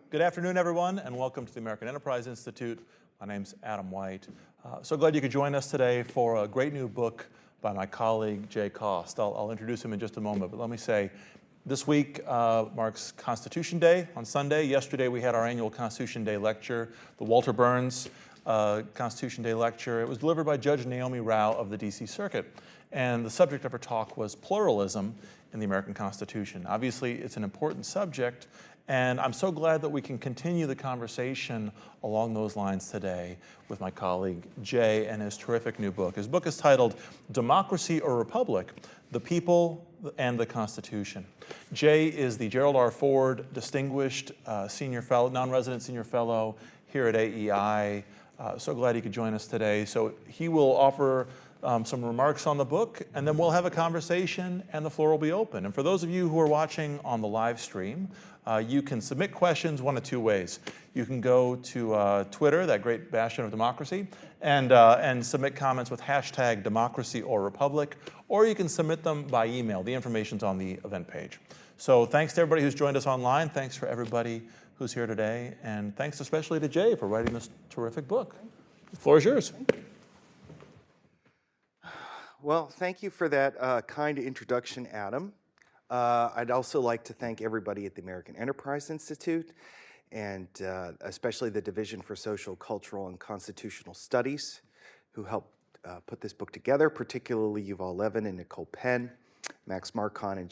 Good afternoon, everyone, and welcome to the American Enterprise Institute. My name's Adam White. So glad you could join us today for a great new book by my colleague, Jay Cost. I'll introduce him in just a moment, but let me say, this week marks Constitution Day on Sunday. Yesterday we had our annual Constitution Day lecture, the Walter Burns Constitution Day lecture. It was delivered by Judge Naomi Rao of the DC Circuit. And the subject of her talk was pluralism in the American Constitution. Obviously, it's an important subject, and I'm so glad that we can continue the conversation along those lines today with my colleague Jay and his terrific new book. His book is titled Democracy or Republic: The People and the Constitution. Jay is the Gerald R. Ford Distinguished Senior Fellow, Non-Resident Senior Fellow here at AEI. So glad he could join us today. So he will offer some remarks on the book, and then we'll have a conversation and the floor will be open. And for those of you who are watching on the live stream, you can submit questions one of two ways. You can go to Twitter, that great bastion of democracy, and submit comments with hashtag democracy or republic, or you can submit them by email. The information's on the event page. So thanks to everybody who's joined us online. Thanks for everybody who's here today. And thanks especially to Jay for writing this terrific book. The floor is yours. Well, thank you for that kind introduction, Adam. I'd also like to thank everybody at the American Enterprise Institute, and especially the Division for Social, Cultural, and Constitutional Studies, who helped put this book together, particularly Yuval Levin and Nicole Penn, Max Marcon and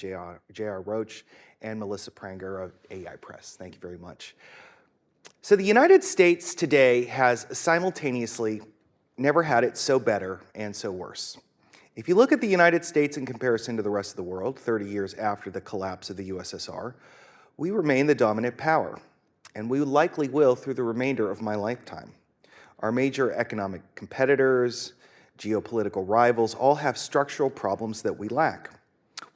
J.R. Roach, and Melissa Pranger of AEI Press. Thank you very much. So the United States today has simultaneously never had it so better and so worse. If you look at the United States in comparison to the rest of the world, 30 years after the collapse of the USSR, we remain the dominant power, and we likely will through the remainder of my lifetime. Our major economic competitors, geopolitical rivals, all have structural problems that we lack.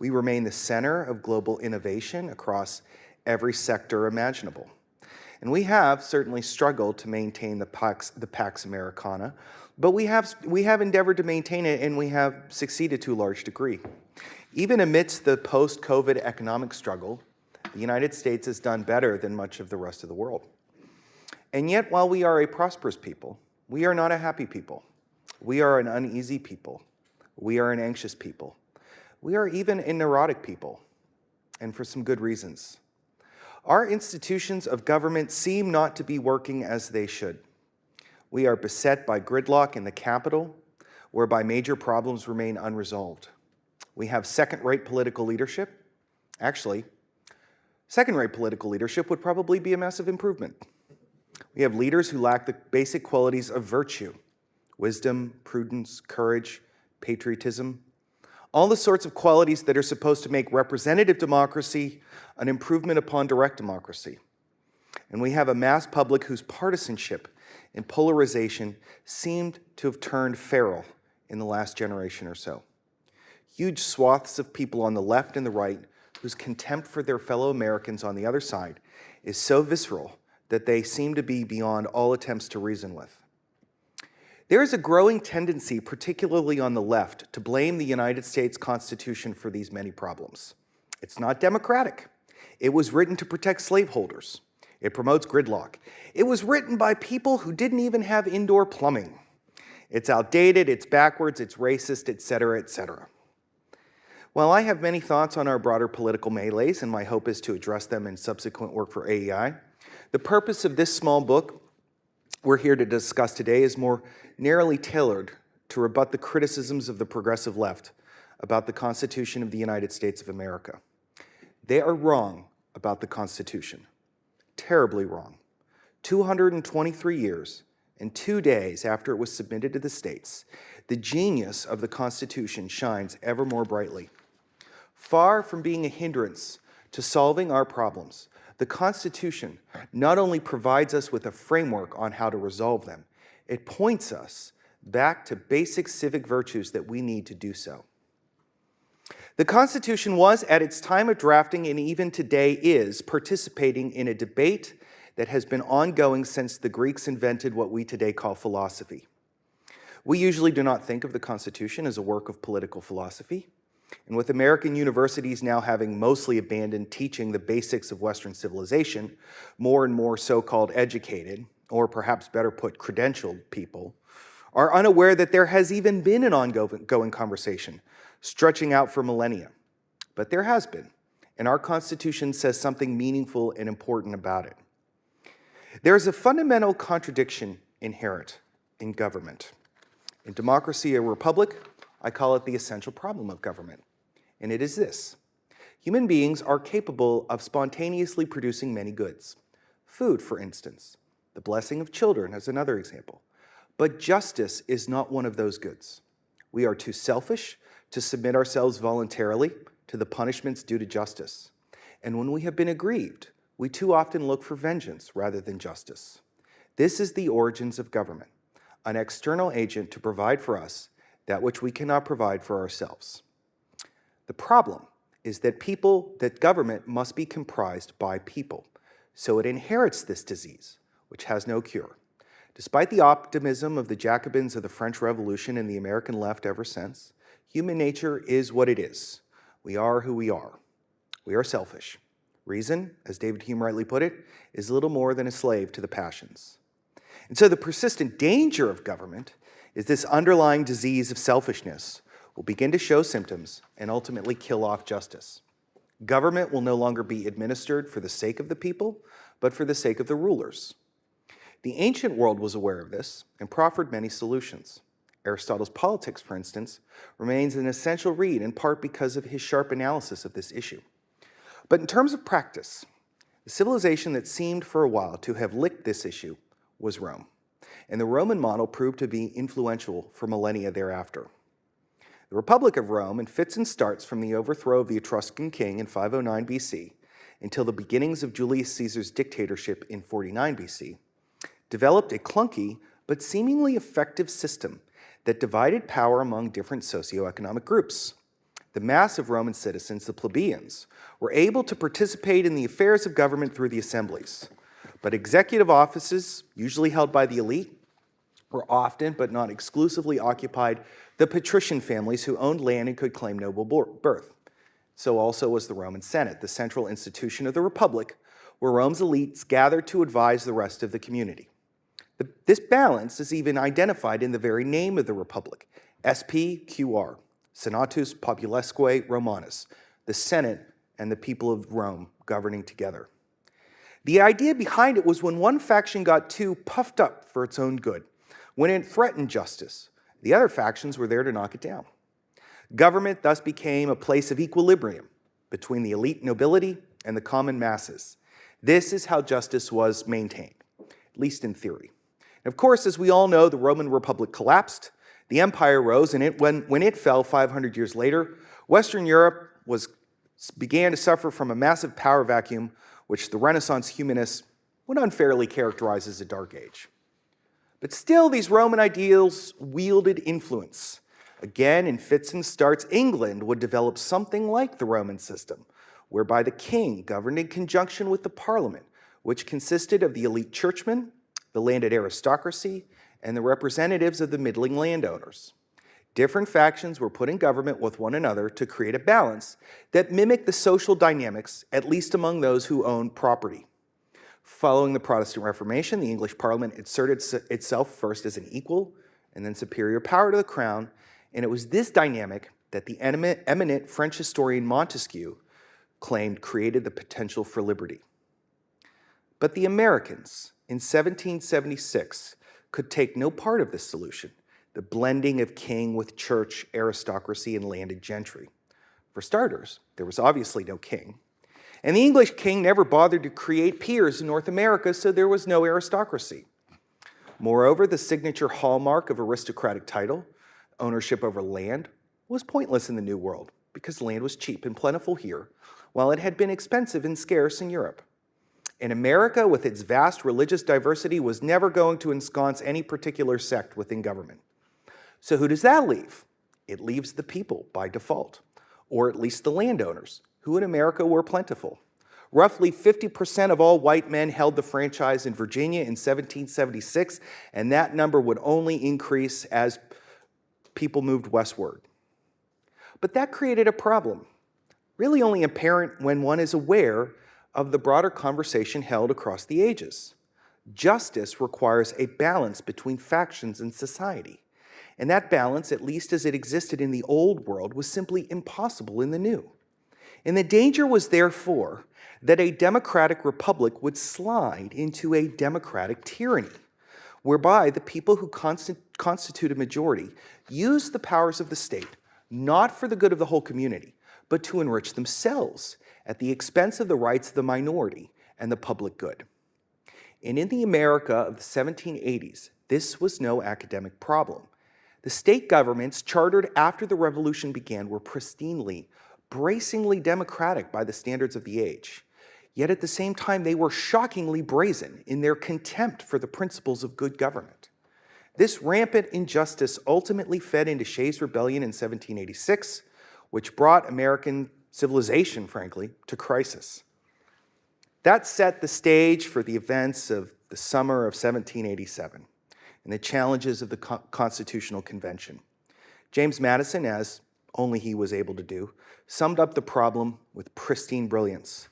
We remain the center of global innovation across every sector imaginable. And we have certainly struggled to maintain the Pax Americana, but we have endeavored to maintain it, and we have succeeded to a large degree. Even amidst the post-COVID economic struggle, the United States has done better than much of the rest of the world. And yet, while we are a prosperous people, we are not a happy people. We are an uneasy people. We are an anxious people. We are even a neurotic people, and for some good reasons. Our institutions of government seem not to be working as they should. We are beset by gridlock in the Capitol, whereby major problems remain unresolved. We have second-rate political leadership. Actually, second-rate political leadership would probably be a massive improvement. We have leaders who lack the basic qualities of virtue: wisdom, prudence, courage, patriotism, all the sorts of qualities that are supposed to make representative democracy an improvement upon direct democracy. And we have a mass public whose partisanship and polarization seemed to have turned feral in the last generation or so. Huge swaths of people on the left and the right whose contempt for their fellow Americans on the other side is so visceral that they seem to be beyond all attempts to reason with. There is a growing tendency, particularly on the left, to blame the United States Constitution for these many problems. It's not democratic. It was written to protect slaveholders. It promotes gridlock. It was written by people who didn't even have indoor plumbing. It's outdated, it's backwards, it's racist, etc., etc. While I have many thoughts on our broader political melees, and my hope is to address them in subsequent work for AEI, the purpose of this small book we're here to discuss today is more narrowly tailored to rebut the criticisms of the progressive left about the Constitution of the United States of America. They are wrong about the Constitution. Terribly wrong. 223 years and 2 days after it was submitted to the states, the genius of the Constitution shines ever more brightly. Far from being a hindrance to solving our problems, the Constitution not only provides us with a framework on how to resolve them, it points us back to basic civic virtues that we need to do so. The Constitution was, at its time of drafting, and even today is, participating in a debate that has been ongoing since the Greeks invented what we today call philosophy. We usually do not think of the Constitution as a work of political philosophy. And with American universities now having mostly abandoned teaching the basics of Western civilization, more and more so-called educated, or perhaps better put, credentialed people, are unaware that there has even been an ongoing conversation stretching out for millennia. But there has been, and our Constitution says something meaningful and important about it. There is a fundamental contradiction inherent in government. In democracy or republic, I call it the essential problem of government, and it is this. Human beings are capable of spontaneously producing many goods. Food, for instance. The blessing of children is another example. But justice is not one of those goods. We are too selfish to submit ourselves voluntarily to the punishments due to justice. And when we have been aggrieved, we too often look for vengeance rather than justice. This is the origins of government, an external agent to provide for us that which we cannot provide for ourselves. The problem is that government must be comprised by people, so it inherits this disease, which has no cure. Despite the optimism of the Jacobins of the French Revolution and the American left ever since, human nature is what it is. We are who we are. We are selfish. Reason, as David Hume rightly put it, is little more than a slave to the passions. And so the persistent danger of government is this underlying disease of selfishness will begin to show symptoms and ultimately kill off justice. Government will no longer be administered for the sake of the people, but for the sake of the rulers. The ancient world was aware of this and proffered many solutions. Aristotle's Politics, for instance, remains an essential read in part because of his sharp analysis of this issue. But in terms of practice, the civilization that seemed for a while to have licked this issue was Rome, and the Roman model proved to be influential for millennia thereafter. The Republic of Rome, in fits and starts from the overthrow of the Etruscan king in 509 BC until the beginnings of Julius Caesar's dictatorship in 49 BC, developed a clunky but seemingly effective system that divided power among different socioeconomic groups. The mass of Roman citizens, the plebeians, were able to participate in the affairs of government through the assemblies. But executive offices, usually held by the elite, were often, but not exclusively, occupied the patrician families who owned land and could claim noble birth. So also was the Roman Senate, the central institution of the Republic, where Rome's elites gathered to advise the rest of the community. This balance is even identified in the very name of the Republic, SPQR, Senatus Populesque Romanus, the Senate and the people of Rome governing together. The idea behind it was when one faction got too puffed up for its own good, when it threatened justice, the other factions were there to knock it down. Government thus became a place of equilibrium between the elite nobility and the common masses. This is how justice was maintained, at least in theory. And of course, as we all know, the Roman Republic collapsed, the empire rose, and when it fell 500 years later, Western Europe began to suffer from a massive power vacuum, which the Renaissance humanists would unfairly characterize as a dark age. But still, these Roman ideals wielded influence. Again, in fits and starts, England would develop something like the Roman system, whereby the king governed in conjunction with the parliament, which consisted of the elite churchmen, the landed aristocracy, and the representatives of the middling landowners. Different factions were put in government with one another to create a balance that mimicked the social dynamics, at least among those who owned property. Following the Protestant Reformation, the English Parliament asserted itself first as an equal and then superior power to the crown, and it was this dynamic that the eminent French historian Montesquieu claimed created the potential for liberty. But the Americans, in 1776, could take no part of this solution, the blending of king with church, aristocracy, and landed gentry. For starters, there was obviously no king, and the English king never bothered to create peers in North America, so there was no aristocracy. Moreover, the signature hallmark of aristocratic title, ownership over land, was pointless in the New World because land was cheap and plentiful here, while it had been expensive and scarce in Europe. And America, with its vast religious diversity, was never going to ensconce any particular sect within government. So who does that leave? It leaves the people by default, or at least the landowners, who in America were plentiful. Roughly 50% of all white men held the franchise in Virginia in 1776, and that number would only increase as people moved westward. But that created a problem, really only apparent when one is aware of the broader conversation held across the ages. Justice requires a balance between factions in society, and that balance, at least as it existed in the old world, was simply impossible in the new. And the danger was therefore that a democratic republic would slide into a democratic tyranny, whereby the people who constitute a majority use the powers of the state not for the good of the whole community, but to enrich themselves at the expense of the rights of the minority and the public good. And in the America of the 1780s, this was no academic problem. The state governments chartered after the revolution began were pristinely, bracingly democratic by the standards of the age. Yet at the same time, they were shockingly brazen in their contempt for the principles of good government. This rampant injustice ultimately fed into Shays' Rebellion in 1786, which brought American civilization, frankly, to crisis. That set the stage for the events of the summer of 1787 and the challenges of the Constitutional Convention. James Madison, as only he was able to do, summed up the problem with pristine brilliance.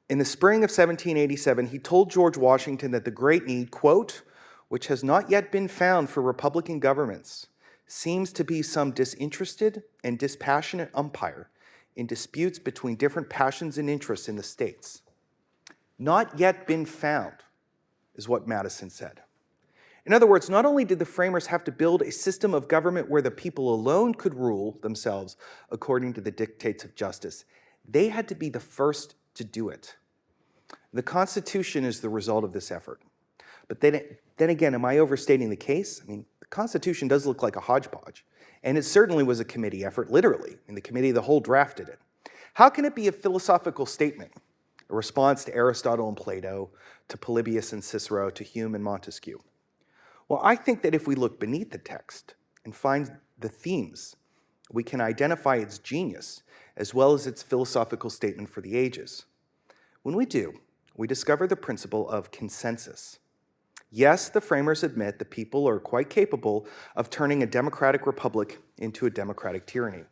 In the spring of 1787, he told George Washington that the great need, quote, which has not yet been found for Republican governments, seems to be some disinterested and dispassionate umpire in disputes between different passions and interests in the states. Not yet been found, is what Madison said. In other words, not only did the framers have to build a system of government where the people alone could rule themselves according to the dictates of justice, they had to be the first to do it. The Constitution is the result of this effort. But then again, am I overstating the case? I mean, the Constitution does look like a hodgepodge, and it certainly was a committee effort, literally, and the committee of the whole drafted it. How can it be a philosophical statement, a response to Aristotle and Plato, to Polybius and Cicero, to Hume and Montesquieu? Well, I think that if we look beneath the text and find the themes, we can identify its genius as well as its philosophical statement for the ages. When we do, we discover the principle of consensus. Yes, the framers admit the people are quite capable of turning a democratic republic into a democratic tyranny.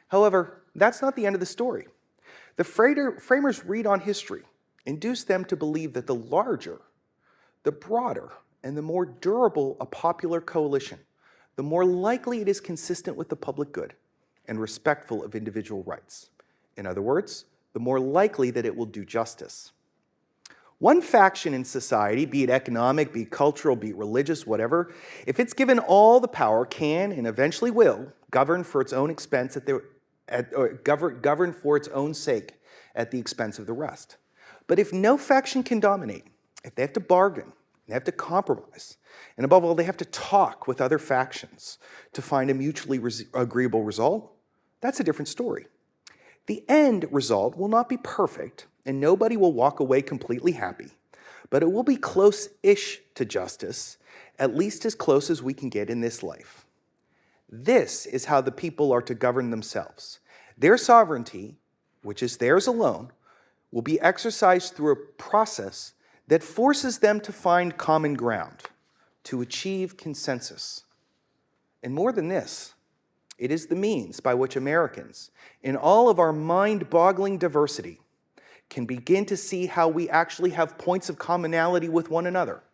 However, that's not the end of the story. The framers read on history, induce them to believe that the larger, the broader, and the more durable a popular coalition, the more likely it is consistent with the public good and respectful of individual rights. In other words, the more likely that it will do justice. One faction in society, be it economic, be it cultural, be it religious, whatever, if it's given all the power, can and eventually will govern for its own expense govern for its own sake at the expense of the rest. But if no faction can dominate, if they have to bargain, they have to compromise, and above all, they have to talk with other factions to find a mutually agreeable result, that's a different story. The end result will not be perfect, and nobody will walk away completely happy, but it will be close-ish to justice, at least as close as we can get in this life. This is how the people are to govern themselves. Their sovereignty, which is theirs alone, will be exercised through a process that forces them to find common ground, to achieve consensus. And more than this, it is the means by which Americans, in all of our mind-boggling diversity, can begin to see how we actually have points of commonality with one another.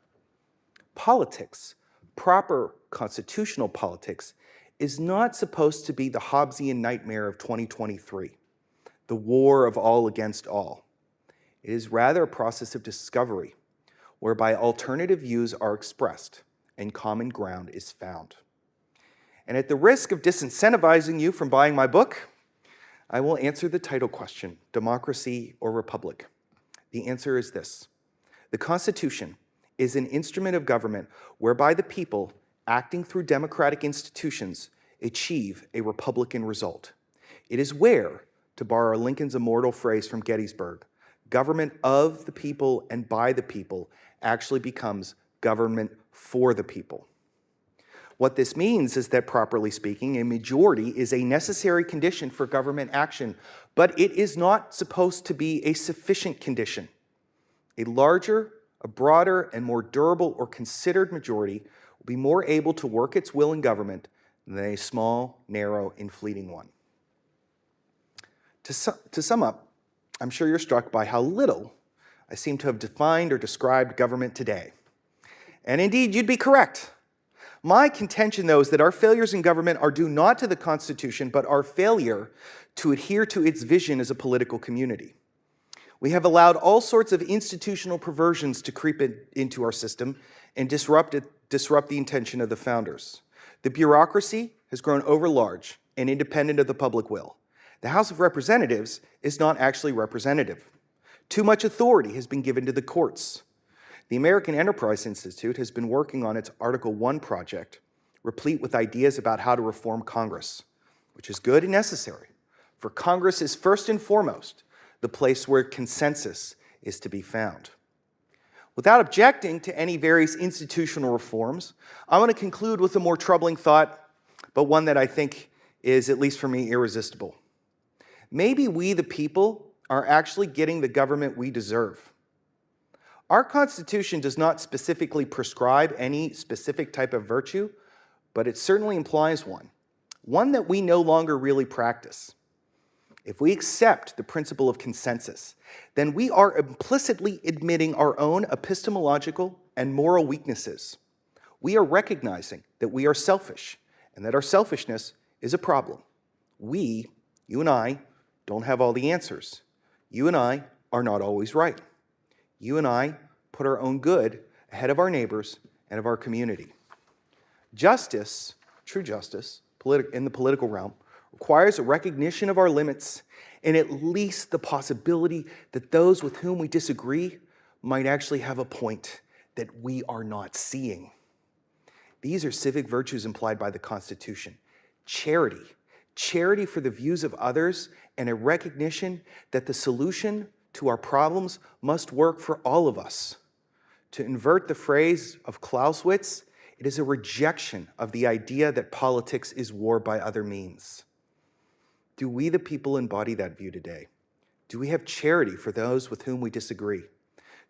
Politics, proper constitutional politics, is not supposed to be the Hobbesian nightmare of 2023, the war of all against all. It is rather a process of discovery, whereby alternative views are expressed and common ground is found. And at the risk of disincentivizing you from buying my book, I will answer the title question, democracy or republic. The answer is this: the Constitution is an instrument of government whereby the people, acting through democratic institutions, achieve a republican result. It is where, to borrow Lincoln's immortal phrase from Gettysburg, government of the people and by the people actually becomes government for the people. What this means is that, properly speaking, a majority is a necessary condition for government action, but it is not supposed to be a sufficient condition. A larger, a broader, and more durable or considered majority will be more able to work its will in government than a small, narrow, and fleeting one. To sum up, I'm sure you're struck by how little I seem to have defined or described government today. And indeed, you'd be correct. My contention, though, is that our failures in government are due not to the Constitution, but our failure to adhere to its vision as a political community. We have allowed all sorts of institutional perversions to creep into our system and disrupt the intention of the founders. The bureaucracy has grown overlarge and independent of the public will. The House of Representatives is not actually representative. Too much authority has been given to the courts. The American Enterprise Institute has been working on its Article I project, replete with ideas about how to reform Congress, which is good and necessary, for Congress is first and foremost the place where consensus is to be found. Without objecting to any various institutional reforms, I want to conclude with a more troubling thought, but one that I think is, at least for me, irresistible. Maybe we, the people, are actually getting the government we deserve. Our Constitution does not specifically prescribe any specific type of virtue, but it certainly implies one that we no longer really practice. If we accept the principle of consensus, then we are implicitly admitting our own epistemological and moral weaknesses. We are recognizing that we are selfish and that our selfishness is a problem. We, you and I, don't have all the answers. You and I are not always right. You and I put our own good ahead of our neighbors and of our community. Justice, true justice, in the political realm, requires a recognition of our limits and at least the possibility that those with whom we disagree might actually have a point that we are not seeing. These are civic virtues implied by the Constitution. Charity for the views of others, and a recognition that the solution to our problems must work for all of us. To invert the phrase of Clausewitz, it is a rejection of the idea that politics is war by other means. Do we, the people, embody that view today? Do we have charity for those with whom we disagree?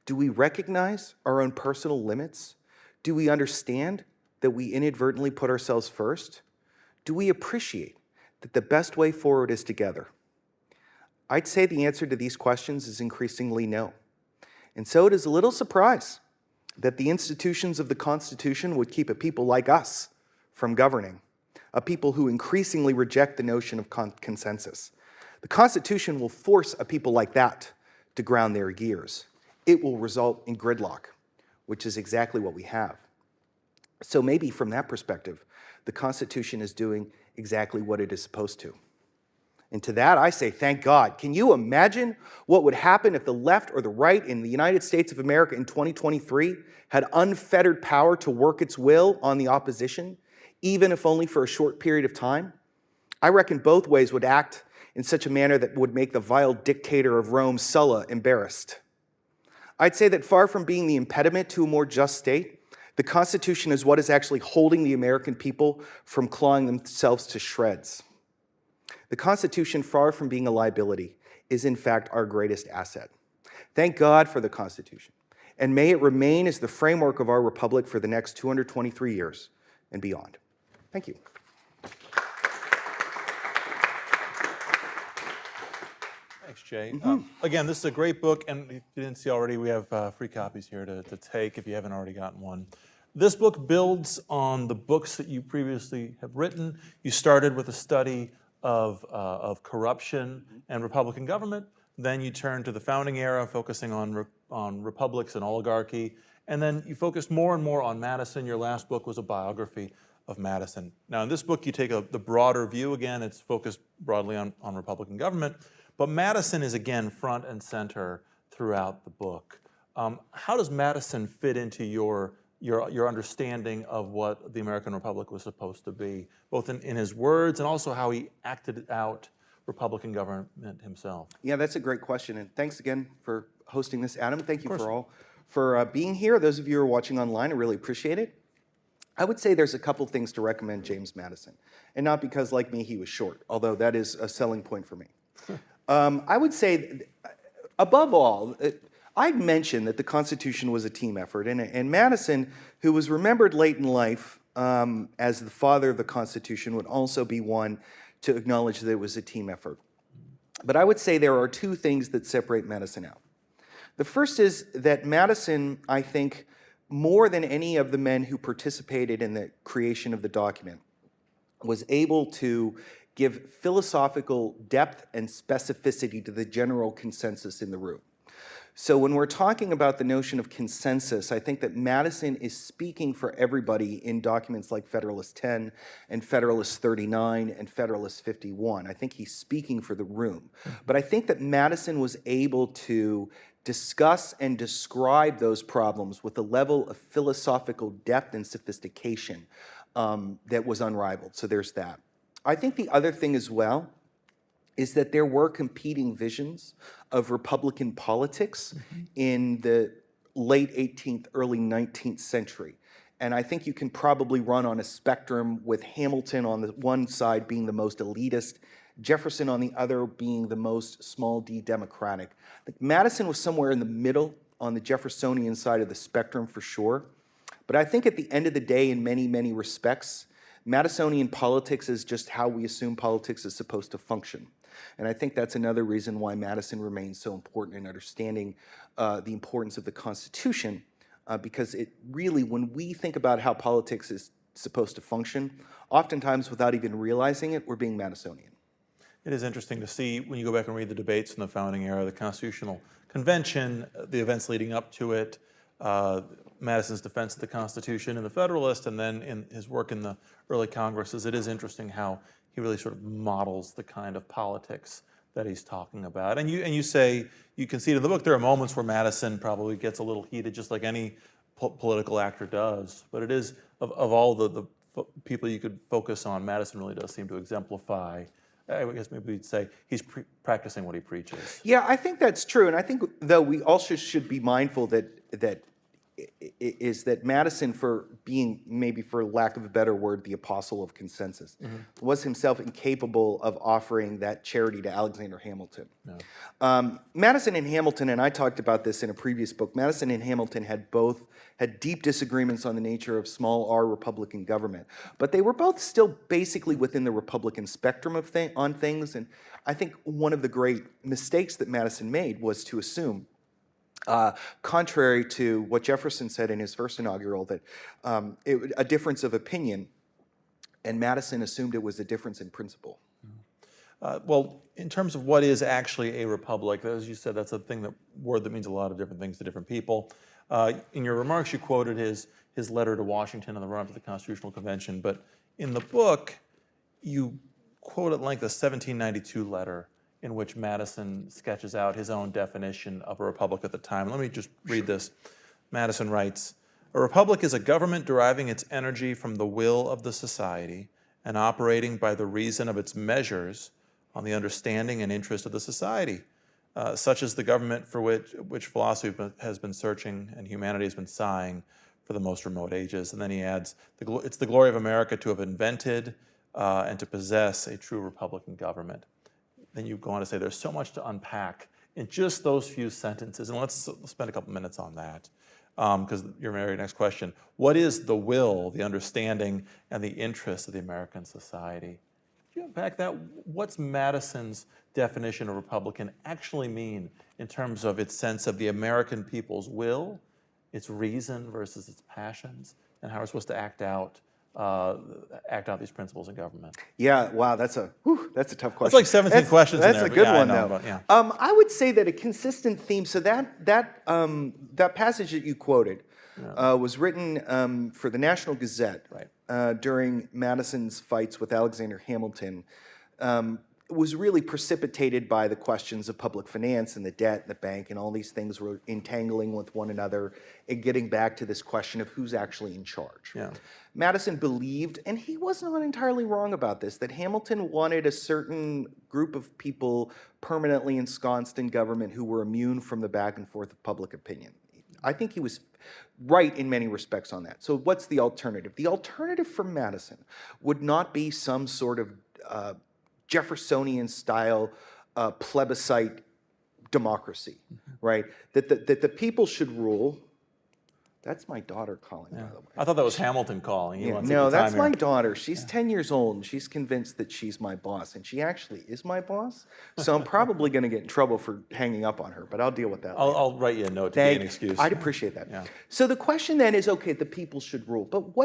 Do we recognize our own personal limits? Do we understand that we inadvertently put ourselves first? Do we appreciate that the best way forward is together? I'd say the answer to these questions is increasingly no. And so it is a little surprise that the institutions of the Constitution would keep a people like us from governing, a people who increasingly reject the notion of consensus. The Constitution will force a people like that to ground their gears. It will result in gridlock, which is exactly what we have. So maybe from that perspective, the Constitution is doing exactly what it is supposed to. And to that, I say, thank God. Can you imagine what would happen if the left or the right in the United States of America in 2023 had unfettered power to work its will on the opposition, even if only for a short period of time? I reckon both ways would act in such a manner that would make the vile dictator of Rome, Sulla, embarrassed. I'd say that far from being the impediment to a more just state, the Constitution is what is actually holding the American people from clawing themselves to shreds. The Constitution, far from being a liability, is in fact our greatest asset. Thank God for the Constitution, and may it remain as the framework of our republic for the next 223 years and beyond. Thank you. Thanks, Jay. Again, this is a great book, and if you didn't see already, we have free copies here to take if you haven't already gotten one. This book builds on the books that you previously have written. You started with a study of corruption and Republican government. Then you turned to the founding era, focusing on republics and oligarchy. And then you focused more and more on Madison. Your last book was a biography of Madison. Now, in this book, you take the broader view. Again, it's focused broadly on Republican government. But Madison is, again, front and center throughout the book. How does Madison fit into your understanding of what the American Republic was supposed to be, both in his words and also how he acted out Republican government himself? Yeah, that's a great question, and thanks again for hosting this, Adam. Thank you for being here. Those of you who are watching online, I really appreciate it. I would say there's a couple things to recommend James Madison, and not because, like me, he was short, although that is a selling point for me. I would say, above all, I'd mentioned that the Constitution was a team effort, and Madison, who was remembered late in life as the father of the Constitution, would also be one to acknowledge that it was a team effort. But I would say there are two things that separate Madison out. The first is that Madison, I think, more than any of the men who participated in the creation of the document, was able to give philosophical depth and specificity to the general consensus in the room. So when we're talking about the notion of consensus, I think that Madison is speaking for everybody in documents like Federalist 10 and Federalist 39 and Federalist 51. I think he's speaking for the room. But I think that Madison was able to discuss and describe those problems with a level of philosophical depth and sophistication that was unrivaled. So there's that. I think the other thing as well is that there were competing visions of Republican politics in the late 18th, early 19th century. And I think you can probably run on a spectrum with Hamilton on the one side being the most elitist, Jefferson on the other being the most small d democratic. I think Madison was somewhere in the middle on the Jeffersonian side of the spectrum for sure. But I think at the end of the day, in many, many respects, Madisonian politics is just how we assume politics is supposed to function. And I think that's another reason why Madison remains so important in understanding the importance of the Constitution, because it really, when we think about how politics is supposed to function, oftentimes without even realizing it, we're being Madisonian. It is interesting to see when you go back and read the debates in the founding era, the Constitutional Convention, the events leading up to it, Madison's defense of the Constitution and the Federalist, and then in his work in the early Congresses. It is interesting how he really sort of models the kind of politics that he's talking about. And you say, you can see it in the book, there are moments where Madison probably gets a little heated, just like any political actor does. But it is, of all the people you could focus on, Madison really does seem to exemplify, I guess maybe we'd say, he's practicing what he preaches. Yeah, I think that's true. And I think, though, we also should be mindful that Madison, for being, maybe for lack of a better word, the apostle of consensus, was himself incapable of offering that charity to Alexander Hamilton. No. Madison and Hamilton, and I talked about this in a previous book, Madison and Hamilton had both had deep disagreements on the nature of small r Republican government, but they were both still basically within the Republican spectrum of on things. And I think one of the great mistakes that Madison made was to assume, contrary to what Jefferson said in his first inaugural, that a difference of opinion, and Madison assumed it was a difference in principle. Well, in terms of what is actually a republic, as you said, that's a word that means a lot of different things to different people. In your remarks, you quoted his letter to Washington on the run-up to the Constitutional Convention, but in the book, you quote at length a 1792 letter in which Madison sketches out his own definition of a republic at the time. Let me just read this. Madison writes, "A republic is a government deriving its energy from the will of the society and operating by the reason of its measures on the understanding and interest of the society. Such is the government for which philosophy has been searching and humanity has been sighing for the most remote ages." And then he adds, "It's the glory of America to have invented and to possess a true republican government." Then you go on to say there's so much to unpack in just those few sentences. And let's spend a couple minutes on that, because your very next question, what is the will, the understanding, and the interest of the American society? Could you unpack that? What's Madison's definition of Republican actually mean in terms of its sense of the American people's will, its reason versus its passions, and how we're supposed to act out these principles in government? Yeah, wow, that's a tough question. That's like 17 questions in there. That's a good one, though. But, yeah. I would say that a consistent theme, so that passage that you quoted was written for the National Gazette during Madison's fights with Alexander Hamilton. Was really precipitated by the questions of public finance and the debt and the bank, and all these things were entangling with one another and getting back to this question of who's actually in charge. Yeah. Madison believed, and he was not entirely wrong about this, that Hamilton wanted a certain group of people permanently ensconced in government who were immune from the back and forth of public opinion. I think he was right in many respects on that. So what's the alternative? The alternative for Madison would not be some sort of Jeffersonian-style plebiscite democracy, right? That the people should rule, That's my daughter calling, by the way. I thought that was Hamilton calling. He Yeah, wants no, the time that's here. my daughter. She's 10 years old, and she's convinced that she's my boss, and she actually is my boss. So I'm probably going to get in trouble for hanging up on her, but I'll deal with that later. I'll write you a note to give you an excuse. I'd appreciate that. Yeah. So the question then is, okay, the people should rule, but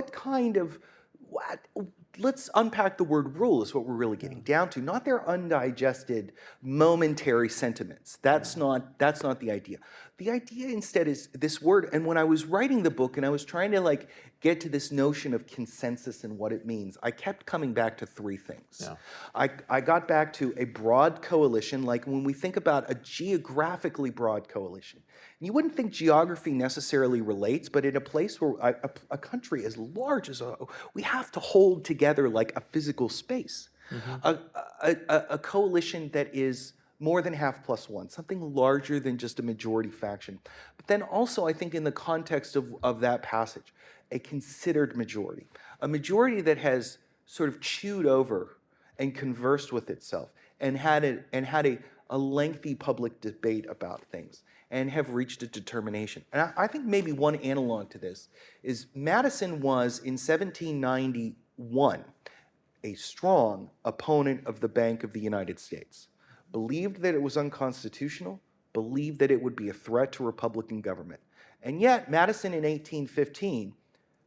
let's unpack the word rule is what we're really getting down to, not their undigested momentary sentiments. That's not the idea. The idea instead is this word, and when I was writing the book and I was trying to get to this notion of consensus and what it means, I kept coming back to three things. Yeah. I got back to a broad coalition, like when we think about a geographically broad coalition. You wouldn't think geography necessarily relates, but in a place where a country as large as we have to hold together like a physical space. A coalition that is more than half plus one, something larger than just a majority faction. But then also, I think in the context of that passage, a considered majority. A majority that has sort of chewed over and conversed with itself and had a lengthy public debate about things and have reached a determination. And I think maybe one analog to this is Madison was, in 1791, a strong opponent of the Bank of the United States, believed that it was unconstitutional, believed that it would be a threat to Republican government. And yet, Madison in 1815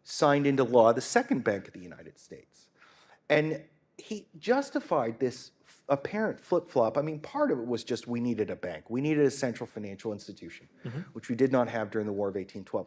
signed into law the Second Bank of the United States. And he justified this apparent flip-flop. I mean, part of it was just we needed a bank. We needed a central financial institution, which we did not have during the War of 1812.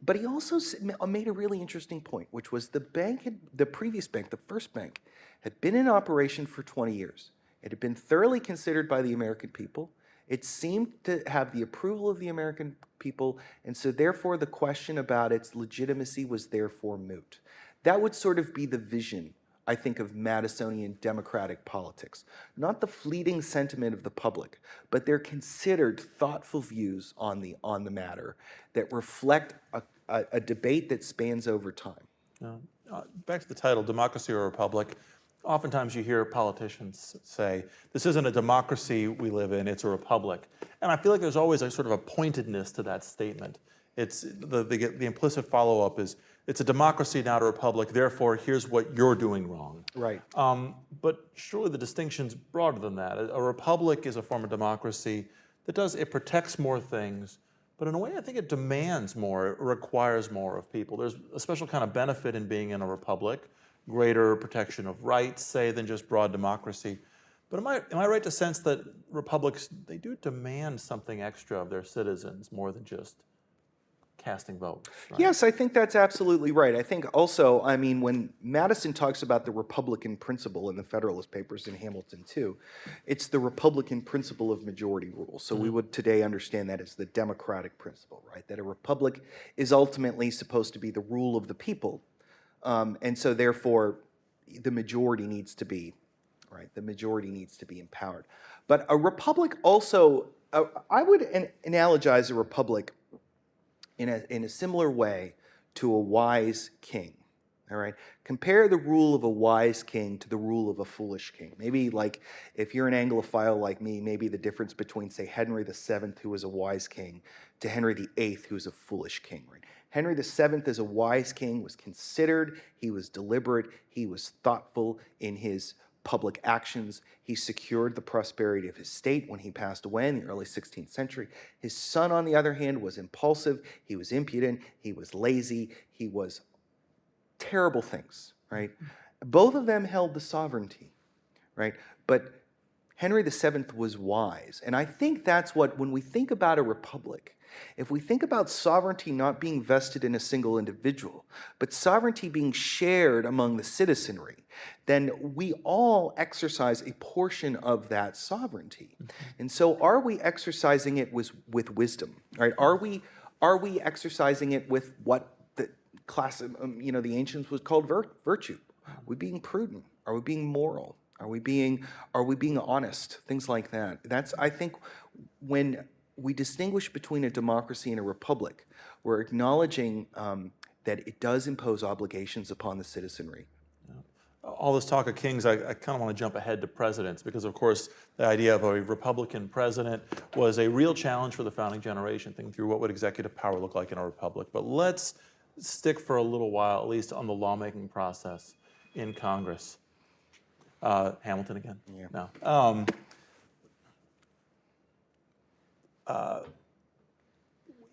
But he also made a really interesting point, which was the previous bank, the first bank, had been in operation for 20 years. It had been thoroughly considered by the American people. It seemed to have the approval of the American people, and so therefore the question about its legitimacy was therefore moot. That would sort of be the vision, I think, of Madisonian democratic politics. Not the fleeting sentiment of the public, but their considered, thoughtful views on the matter that reflect a debate that spans over time. Back to the title, Democracy or Republic. Oftentimes you hear politicians say, this isn't a democracy we live in, it's a republic. And I feel like there's always a sort of a pointedness to that statement. It's the implicit follow-up is, it's a democracy, not a republic, therefore here's what you're doing wrong. Right. But surely the distinction's broader than that. A republic is a form of democracy that it protects more things, but in a way I think it demands more, it requires more of people. There's a special kind of benefit in being in a republic, greater protection of rights, say, than just broad democracy. But am I right to sense that republics, they do demand something extra of their citizens more than just casting votes? Right? Yes, I think that's absolutely right. I think also, I mean, when Madison talks about the Republican principle in the Federalist Papers in Hamilton too, it's the Republican principle of majority rule. So we would today understand that as the democratic principle, right? That a republic is ultimately supposed to be the rule of the people. And so therefore, the majority needs to be, right? The majority needs to be empowered. But a republic also, I would analogize a republic in a similar way to a wise king, all right? Compare the rule of a wise king to the rule of a foolish king. Maybe like, if you're an Anglophile like me, maybe the difference between, say, Henry VII, who was a wise king, to Henry VIII, who was a foolish king, right? Henry VII, as a wise king, was considered, he was deliberate, he was thoughtful in his public actions. He secured the prosperity of his state when he passed away in the early 16th century. His son, on the other hand, was impulsive, he was impudent, he was lazy, he was terrible things, right? Both of them held the sovereignty, right? But Henry VII was wise. And I think that's what, when we think about a republic, if we think about sovereignty not being vested in a single individual, but sovereignty being shared among the citizenry, then we all exercise a portion of that sovereignty. And so are we exercising it with wisdom, right? Are we exercising it with what the class, the ancients was called virtue? Are we being prudent? Are we being moral? Are we being honest? Things like that. That's, I think, when we distinguish between a democracy and a republic, we're acknowledging that it does impose obligations upon the citizenry. all this talk of kings, I kind of want to jump ahead to presidents because, of course, the idea of a Republican president was a real challenge for the founding generation, thinking through what would executive power look like in a republic. But let's stick for a little while, at least on the lawmaking process in Congress. Hamilton again? Yeah. No.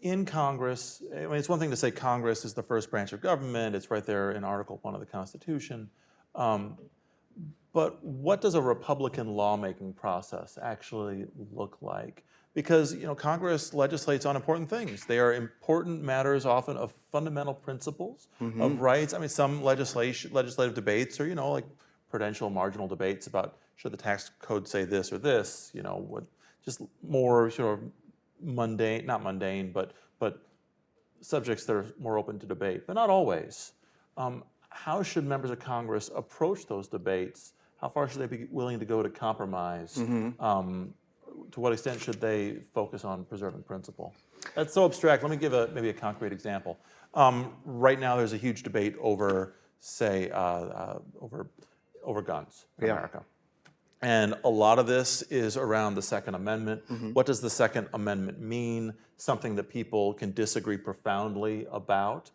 In Congress, I mean, it's one thing to say Congress is the first branch of government. It's right there in Article 1 of the Constitution. But what does a Republican lawmaking process actually look like? Because Congress legislates on important things. They are important matters, often of fundamental principles, of rights. I mean, some legislative debates are, like prudential marginal debates about should the tax code say this or this, just more sort of mundane, not mundane, but subjects that are more open to debate, but not always. How should members of Congress approach those debates? How far should they be willing to go to compromise? To what extent should they focus on preserving principle? That's so abstract. Let me give maybe a concrete example. Right now, there's a huge debate over, say, over guns in America. And a lot of this is around the Second Amendment. What does the Second Amendment mean? Something that people can disagree profoundly about,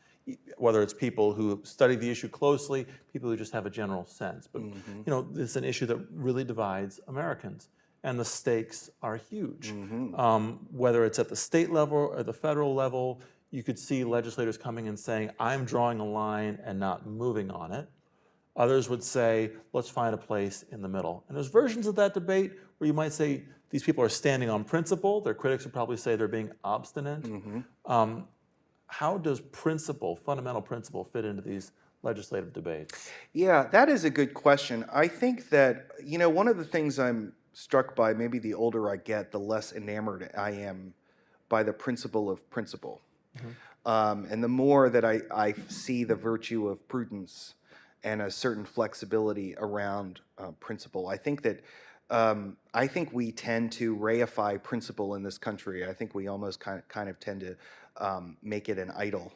whether it's people who study the issue closely, people who just have a general sense. But it's an issue that really divides Americans, and the stakes are huge. Whether it's at the state level or the federal level, you could see legislators coming and saying, I'm drawing a line and not moving on it. Others would say, let's find a place in the middle. And there's versions of that debate where you might say these people are standing on principle. Their critics would probably say they're being obstinate. How does principle, fundamental principle, fit into these legislative debates? Yeah, that is a good question. I think that, one of the things I'm struck by, maybe the older I get, the less enamored I am by the principle of principle. And the more that I see the virtue of prudence and a certain flexibility around principle. I think that we tend to reify principle in this country. I think we almost kind of tend to make it an idol.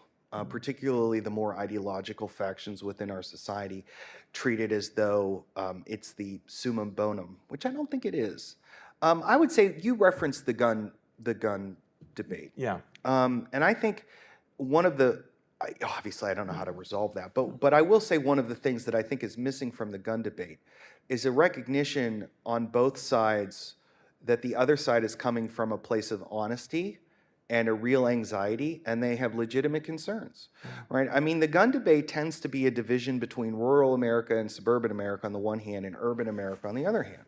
Particularly the more ideological factions within our society treat it as though it's the summum bonum, which I don't think it is. I would say you referenced the gun debate. Yeah. And I think one of the obviously, I don't know how to resolve that, but I will say one of the things that I think is missing from the gun debate is a recognition on both sides that the other side is coming from a place of honesty and a real anxiety, and they have legitimate concerns, right? I mean, the gun debate tends to be a division between rural America and suburban America on the one hand and urban America on the other hand.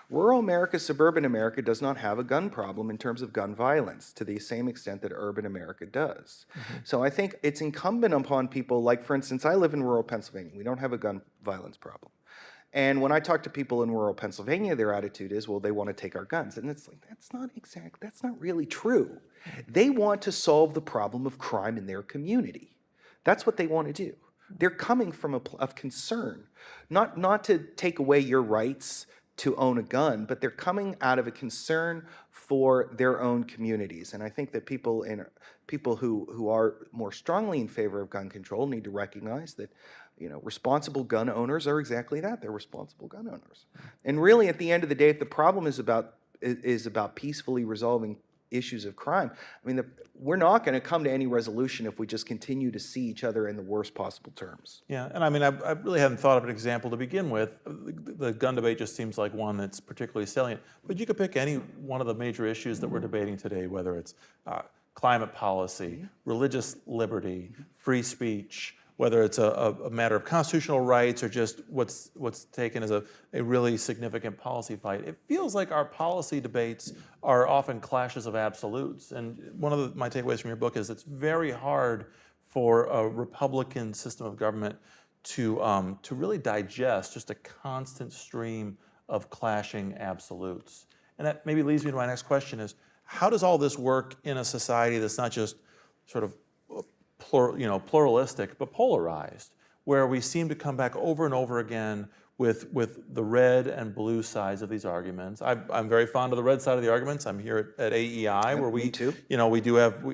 Rural America, suburban America does not have a gun problem in terms of gun violence to the same extent that urban America does. So I think it's incumbent upon people, like for instance, I live in rural Pennsylvania. We don't have a gun violence problem. And when I talk to people in rural Pennsylvania, their attitude is, well, they want to take our guns. And it's like, that's not really true. They want to solve the problem of crime in their community. That's what they want to do. They're coming from of concern, not to take away your rights to own a gun, but they're coming out of a concern for their own communities. And I think that people who are more strongly in favor of gun control need to recognize that responsible gun owners are exactly that. They're responsible gun owners. And really, at the end of the day, if the problem is about peacefully resolving issues of crime, I mean, we're not going to come to any resolution if we just continue to see each other in the worst possible terms. Yeah, and I mean, I really hadn't thought of an example to begin with. The gun debate just seems like one that's particularly salient. But you could pick any one of the major issues that we're debating today, whether it's climate policy, religious liberty, free speech, whether it's a matter of constitutional rights or just what's taken as a really significant policy fight. It feels like our policy debates are often clashes of absolutes. And one of my takeaways from your book is it's very hard for a Republican system of government to really digest just a constant stream of clashing absolutes. And that maybe leads me to my next question is, how does all this work in a society that's not just sort of pluralistic, but polarized, where we seem to come back over and over again with the red and blue sides of these arguments? I'm very fond of the red side of the arguments. I'm here at AEI, where we, me too. we do have,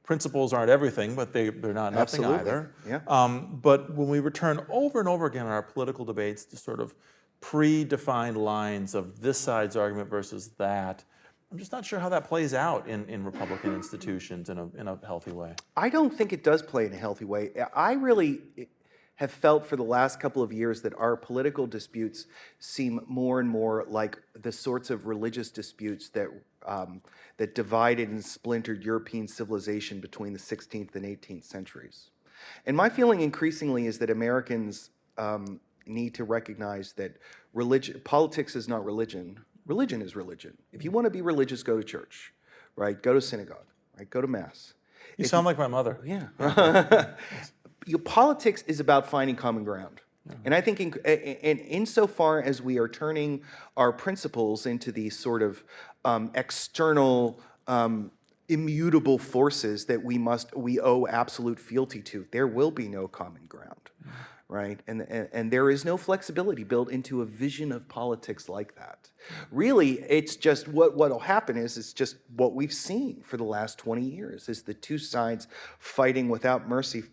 principles aren't everything, but they're not nothing Absolutely. either. Yeah. But when we return over and over again in our political debates to sort of predefined lines of this side's argument versus that, I'm just not sure how that plays out in Republican institutions in a healthy way. I don't think it does play in a healthy way. I really have felt for the last couple of years that our political disputes seem more and more like the sorts of religious disputes that that divided and splintered European civilization between the 16th and 18th centuries. And my feeling increasingly is that Americans need to recognize that politics is not religion. Religion is religion. If you want to be religious, go to church, right? Go to synagogue, right? Go to mass. You sound like my mother. Yeah. Politics is about finding common ground. And I think insofar as we are turning our principles into these sort of external immutable forces that we owe absolute fealty to, there will be no common ground, right? And there is no flexibility built into a vision of politics like that. Really, it's just what'll happen is it's just what we've seen for the last 20 years is the two sides fighting without mercy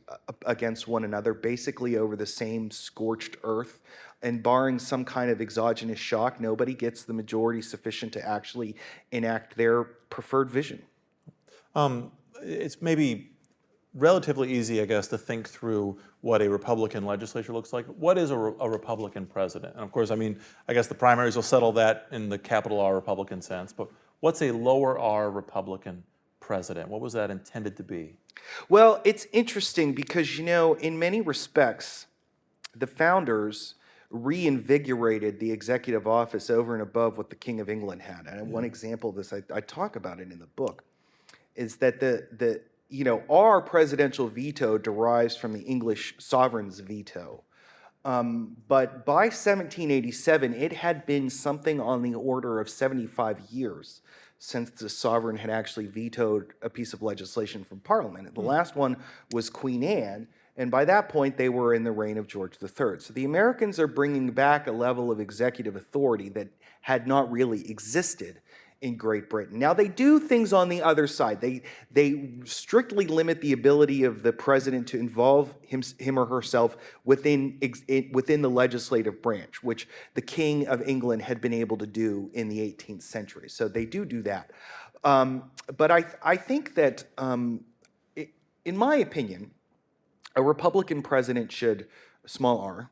against one another, basically over the same scorched earth. And barring some kind of exogenous shock, nobody gets the majority sufficient to actually enact their preferred vision. It's maybe relatively easy, I guess, to think through what a Republican legislature looks like. What is a Republican president? And of course, I mean, I guess the primaries will settle that in the capital R Republican sense, but what's a lower R Republican president? What was that intended to be? Well, it's interesting because, in many respects, the founders reinvigorated the executive office over and above what the King of England had. And one example of this, I talk about it in the book, is that our presidential veto derives from the English sovereign's veto. But by 1787, it had been something on the order of 75 years since the sovereign had actually vetoed a piece of legislation from Parliament. The last one was Queen Anne, and by that point, they were in the reign of George III. So the Americans are bringing back a level of executive authority that had not really existed in Great Britain. Now, they do things on the other side. They strictly limit the ability of the president to involve him or herself within the legislative branch, which the King of England had been able to do in the 18th century. So they do that. But I think that, in my opinion, a Republican president should, small r,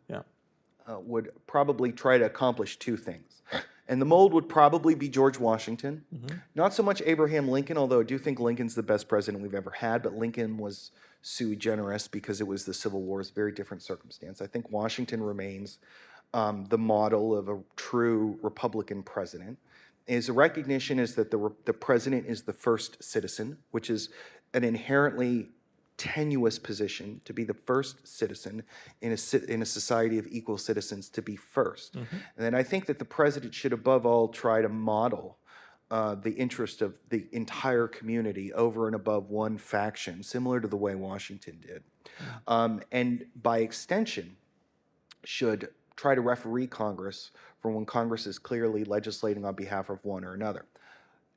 would probably try to accomplish two things. And the mold would probably be George Washington. Not so much Abraham Lincoln, although I do think Lincoln's the best president we've ever had, but Lincoln was sui generis because it was the Civil War. It's a very different circumstance. I think Washington remains the model of a true Republican president. His recognition is that the president is the first citizen, which is an inherently tenuous position, to be the first citizen in a society of equal citizens, to be first. And then I think that the president should above all try to model the interest of the entire community over and above one faction, similar to the way Washington did. And by extension, should try to referee Congress for when Congress is clearly legislating on behalf of one or another.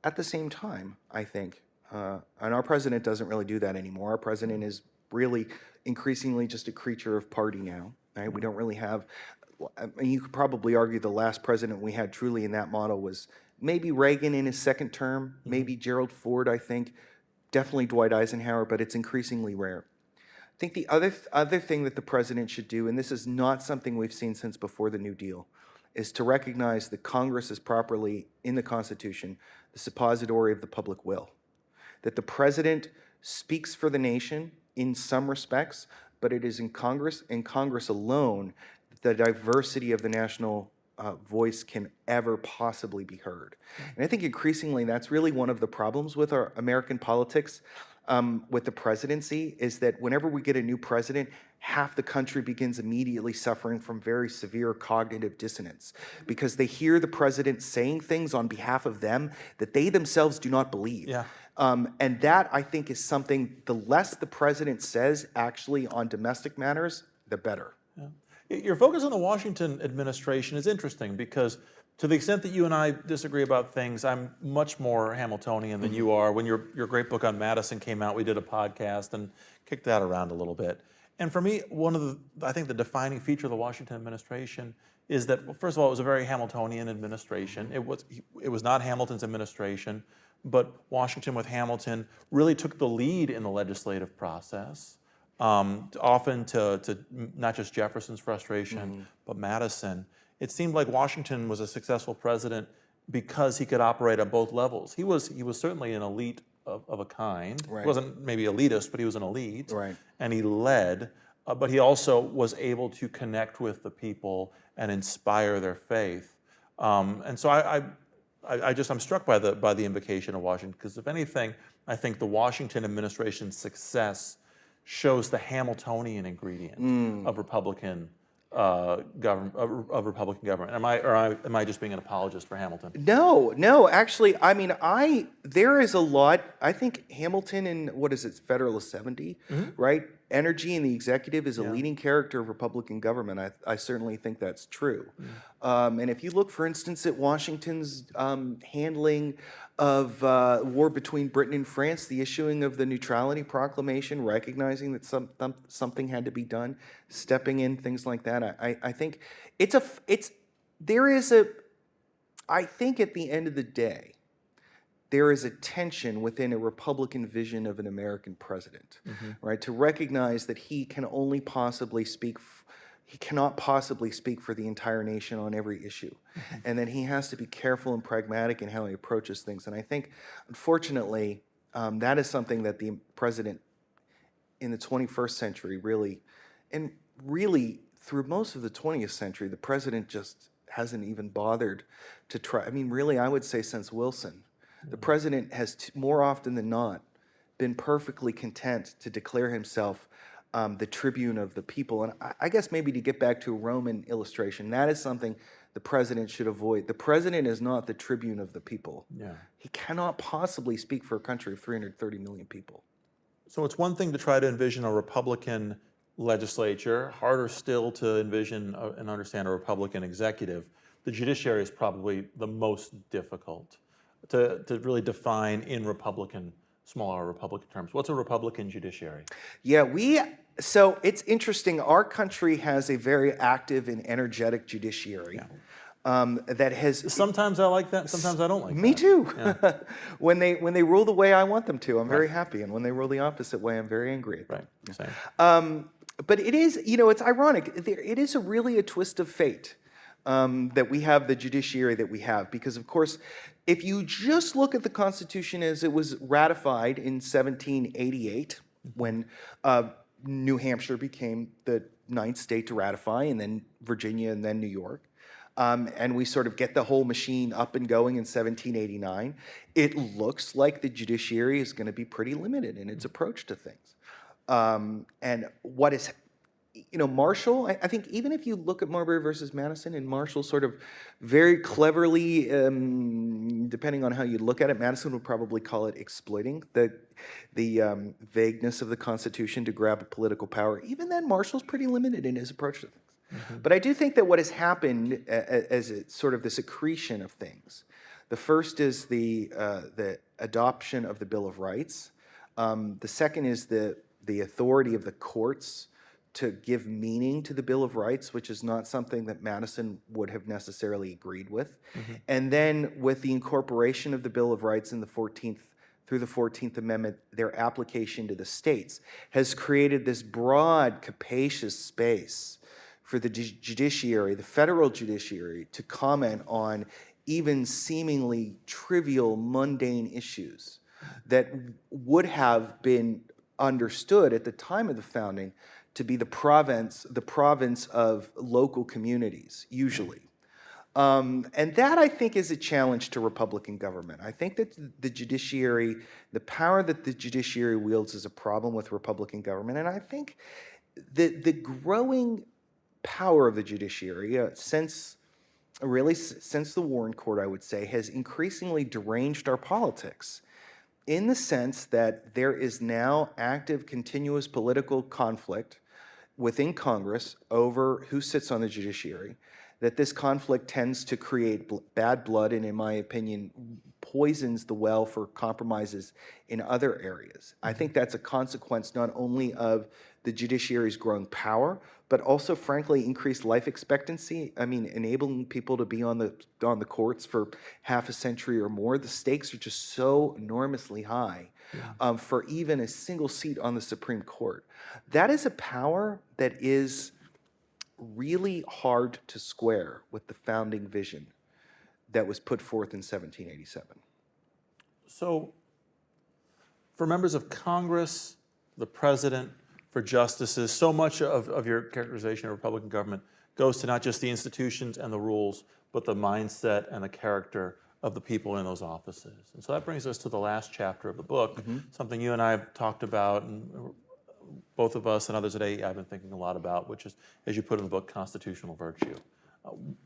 At the same time, I think, and our president doesn't really do that anymore. Our president is really increasingly just a creature of party now, right? We don't really have, and you could probably argue the last president we had truly in that model was maybe Reagan in his second term, maybe Gerald Ford, I think, definitely Dwight Eisenhower, but it's increasingly rare. I think the other thing that the president should do, and this is not something we've seen since before the New Deal, is to recognize that Congress is properly, in the Constitution, the suppository of the public will. That the president speaks for the nation in some respects, but it is in Congress alone that the diversity of the national voice can ever possibly be heard. And I think increasingly that's really one of the problems with our American politics, with the presidency, is that whenever we get a new president, half the country begins immediately suffering from very severe cognitive dissonance because they hear the president saying things on behalf of them that they themselves do not believe. And that, I think, is something, the less the president says actually on domestic matters, the better. Your focus on the Washington administration is interesting because To the extent that you and I disagree about things, I'm much more Hamiltonian than you are. When your great book on Madison came out, we did a podcast and kicked that around a little bit. And for me, I think the defining feature of the Washington administration is that, well, first of all, it was a very Hamiltonian administration. It was not Hamilton's administration, but Washington with Hamilton really took the lead in the legislative process, often to not just Jefferson's frustration, but Madison. It seemed like Washington was a successful president because he could operate at both levels. He was certainly an elite of a kind. Right. He wasn't maybe elitist, but he was an elite. Right. And he led, but he also was able to connect with the people and inspire their faith. And so I'm struck by the invocation of Washington, because if anything, I think the Washington administration's success shows the Hamiltonian ingredient of Republican government. Am I just being an apologist for Hamilton? No, actually, I mean, there is a lot, I think Hamilton in, what is it, Federalist 70, right? Energy in the executive is a leading character of Republican government. I certainly think that's true. And if you look, for instance, at Washington's handling of war between Britain and France, the issuing of the Neutrality Proclamation, recognizing that something had to be done, stepping in, things like that. I think I think at the end of the day, there is a tension within a Republican vision of an American president, right? To recognize that he cannot possibly speak for the entire nation on every issue, and that he has to be careful and pragmatic in how he approaches things. And I think, unfortunately, that is something that the president in the 21st century really through most of the 20th century, the president just hasn't even bothered to try. I mean, really, I would say since Wilson, the president has more often than not been perfectly content to declare himself the tribune of the people. And I guess maybe to get back to a Roman illustration, that is something the president should avoid. The president is not the tribune of the people. Yeah. He cannot possibly speak for a country of 330 million people. So it's one thing to try to envision a Republican legislature, harder still to envision and understand a Republican executive. The judiciary is probably the most difficult to really define in smaller Republican terms. What's a Republican judiciary? Yeah, so it's interesting. Our country has a very active and energetic judiciary. That has. Sometimes I like that. Sometimes I don't like that. Me too. Yeah. when they rule the way I want them to, I'm very happy, and when they rule the opposite way, I'm very angry at them. Right. Same. But it is, it's ironic. It is really a twist of fate that we have the judiciary that we have, because of course, if you just look at the Constitution as it was ratified in 1788, when New Hampshire became the 9th state to ratify, and then Virginia, and then New York. And we sort of get the whole machine up and going in 1789. It looks like the judiciary is going to be pretty limited in its approach to things. And what is, Marshall, I think even if you look at Marbury versus Madison, and Marshall sort of very cleverly, depending on how you look at it, Madison would probably call it exploiting the vagueness of the Constitution to grab a political power. Even then, Marshall's pretty limited in his approach to things. But I do think that what has happened as sort of this accretion of things, the first is the adoption of the Bill of Rights. The second is the authority of the courts to give meaning to the Bill of Rights, which is not something that Madison would have necessarily agreed with. And then with the incorporation of the Bill of Rights in through the 14th Amendment, their application to the states has created this broad, capacious space for the judiciary, the federal judiciary, to comment on even seemingly trivial, mundane issues that would have been understood at the time of the founding to be the province of local communities, usually. And that, I think, is a challenge to Republican government. I think that the judiciary, the power that the judiciary wields, is a problem with Republican government. And I think the growing power of the judiciary, since the Warren Court, I would say, has increasingly deranged our politics, in the sense that there is now active, continuous political conflict within Congress over who sits on the judiciary. that this conflict tends to create bad blood and, in my opinion, poisons the well for compromises in other areas. I think that's a consequence not only of the judiciary's growing power, but also, frankly, increased life expectancy. I mean, enabling people to be on the courts for half a century or more. The stakes are just so enormously high for even a single seat on the Supreme Court. That is a power that is really hard to square with the founding vision that was put forth in 1787. So, for members of Congress, the president, for justices, so much of your characterization of Republican government goes to not just the institutions and the rules, but the mindset and the character of the people in those offices. And so that brings us to the last chapter of the book, something you and I have talked about, and both of us and others at AEI have been thinking a lot about, which is, as you put in the book, constitutional virtue.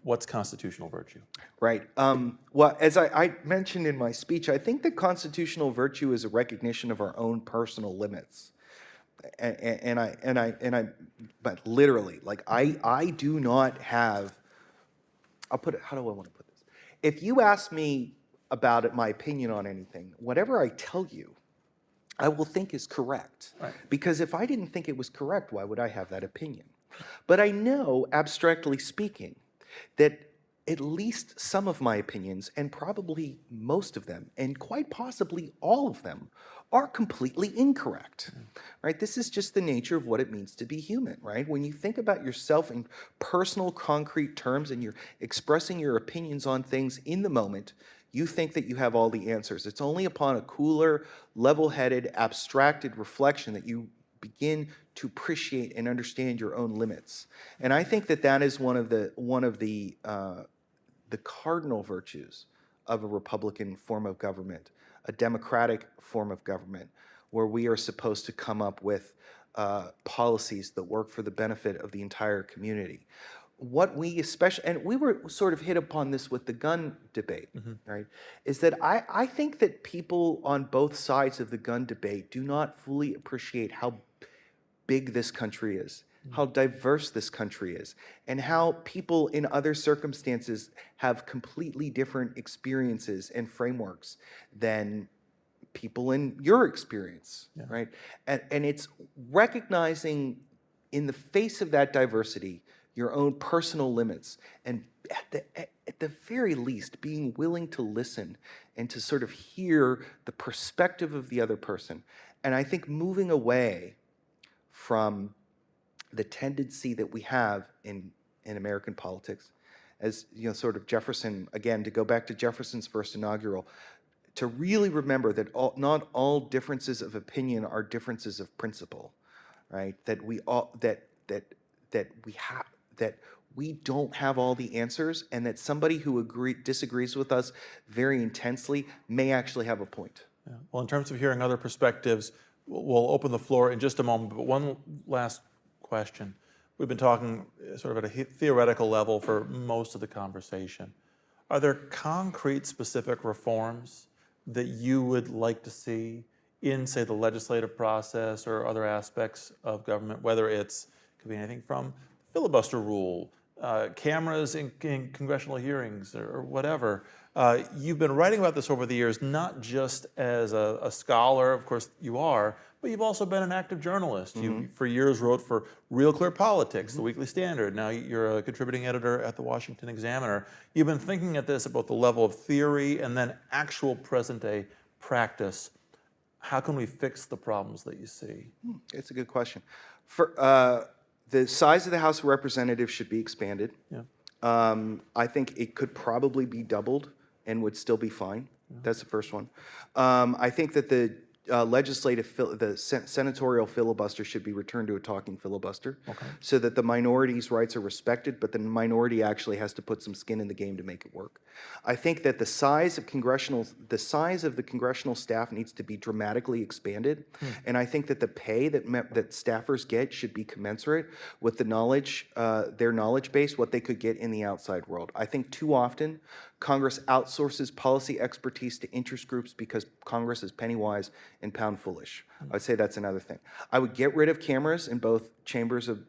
What's constitutional virtue? Right. Well, as I mentioned in my speech, I think that constitutional virtue is a recognition of our own personal limits. But literally, like I do not have, how do I want to put this? If you ask me about my opinion on anything, whatever I tell you, I will think is correct. Right. Because if I didn't think it was correct, why would I have that opinion? But I know, abstractly speaking, that at least some of my opinions, and probably most of them, and quite possibly all of them, are completely incorrect, right? This is just the nature of what it means to be human, right? When you think about yourself in personal, concrete terms and you're expressing your opinions on things in the moment, you think that you have all the answers. It's only upon a cooler, level-headed, abstracted reflection that you begin to appreciate and understand your own limits. And I think that that is one of the cardinal virtues of a Republican form of government, a democratic form of government, where we are supposed to come up with policies that work for the benefit of the entire community. What we especially, and we were sort of hit upon this with the gun debate, right, is that I think that people on both sides of the gun debate do not fully appreciate how big this country is, how diverse this country is, and how people in other circumstances have completely different experiences and frameworks than people in your experience, right? And it's recognizing in the face of that diversity your own personal limits, and at the very least being willing to listen and to sort of hear the perspective of the other person. And I think moving away from the tendency that we have in American politics, as you know, sort of Jefferson, again, to go back to Jefferson's first inaugural, to really remember that not all differences of opinion are differences of principle, right? That we all that we don't have all the answers, and that somebody who disagrees with us very intensely may actually have a point. Yeah. Well, in terms of hearing other perspectives, we'll open the floor in just a moment, but one last question. We've been talking sort of at a theoretical level for most of the conversation. Are there concrete, specific reforms that you would like to see in, say, the legislative process or other aspects of government, whether it could be anything from filibuster rule, cameras in congressional hearings, or whatever. You've been writing about this over the years, not just as a scholar, of course you are, but you've also been an active journalist. You, for years, wrote for Real Clear Politics, the Weekly Standard. Now you're a contributing editor at the Washington Examiner. You've been thinking at this at both the level of theory and then actual present-day practice. How can we fix the problems that you see? It's a good question. The size of the House of Representatives should be expanded. Yeah. I think it could probably be doubled and would still be fine. That's the first one. I think that the senatorial filibuster should be returned to a talking filibuster, so that the minority's rights are respected, but the minority actually has to put some skin in the game to make it work. I think that the size of the congressional staff needs to be dramatically expanded, and I think that the pay that staffers get should be commensurate with the knowledge, their knowledge base, what they could get in the outside world. I think too often Congress outsources policy expertise to interest groups because Congress is penny wise and pound foolish. I would say that's another thing. I would get rid of cameras in both chambers of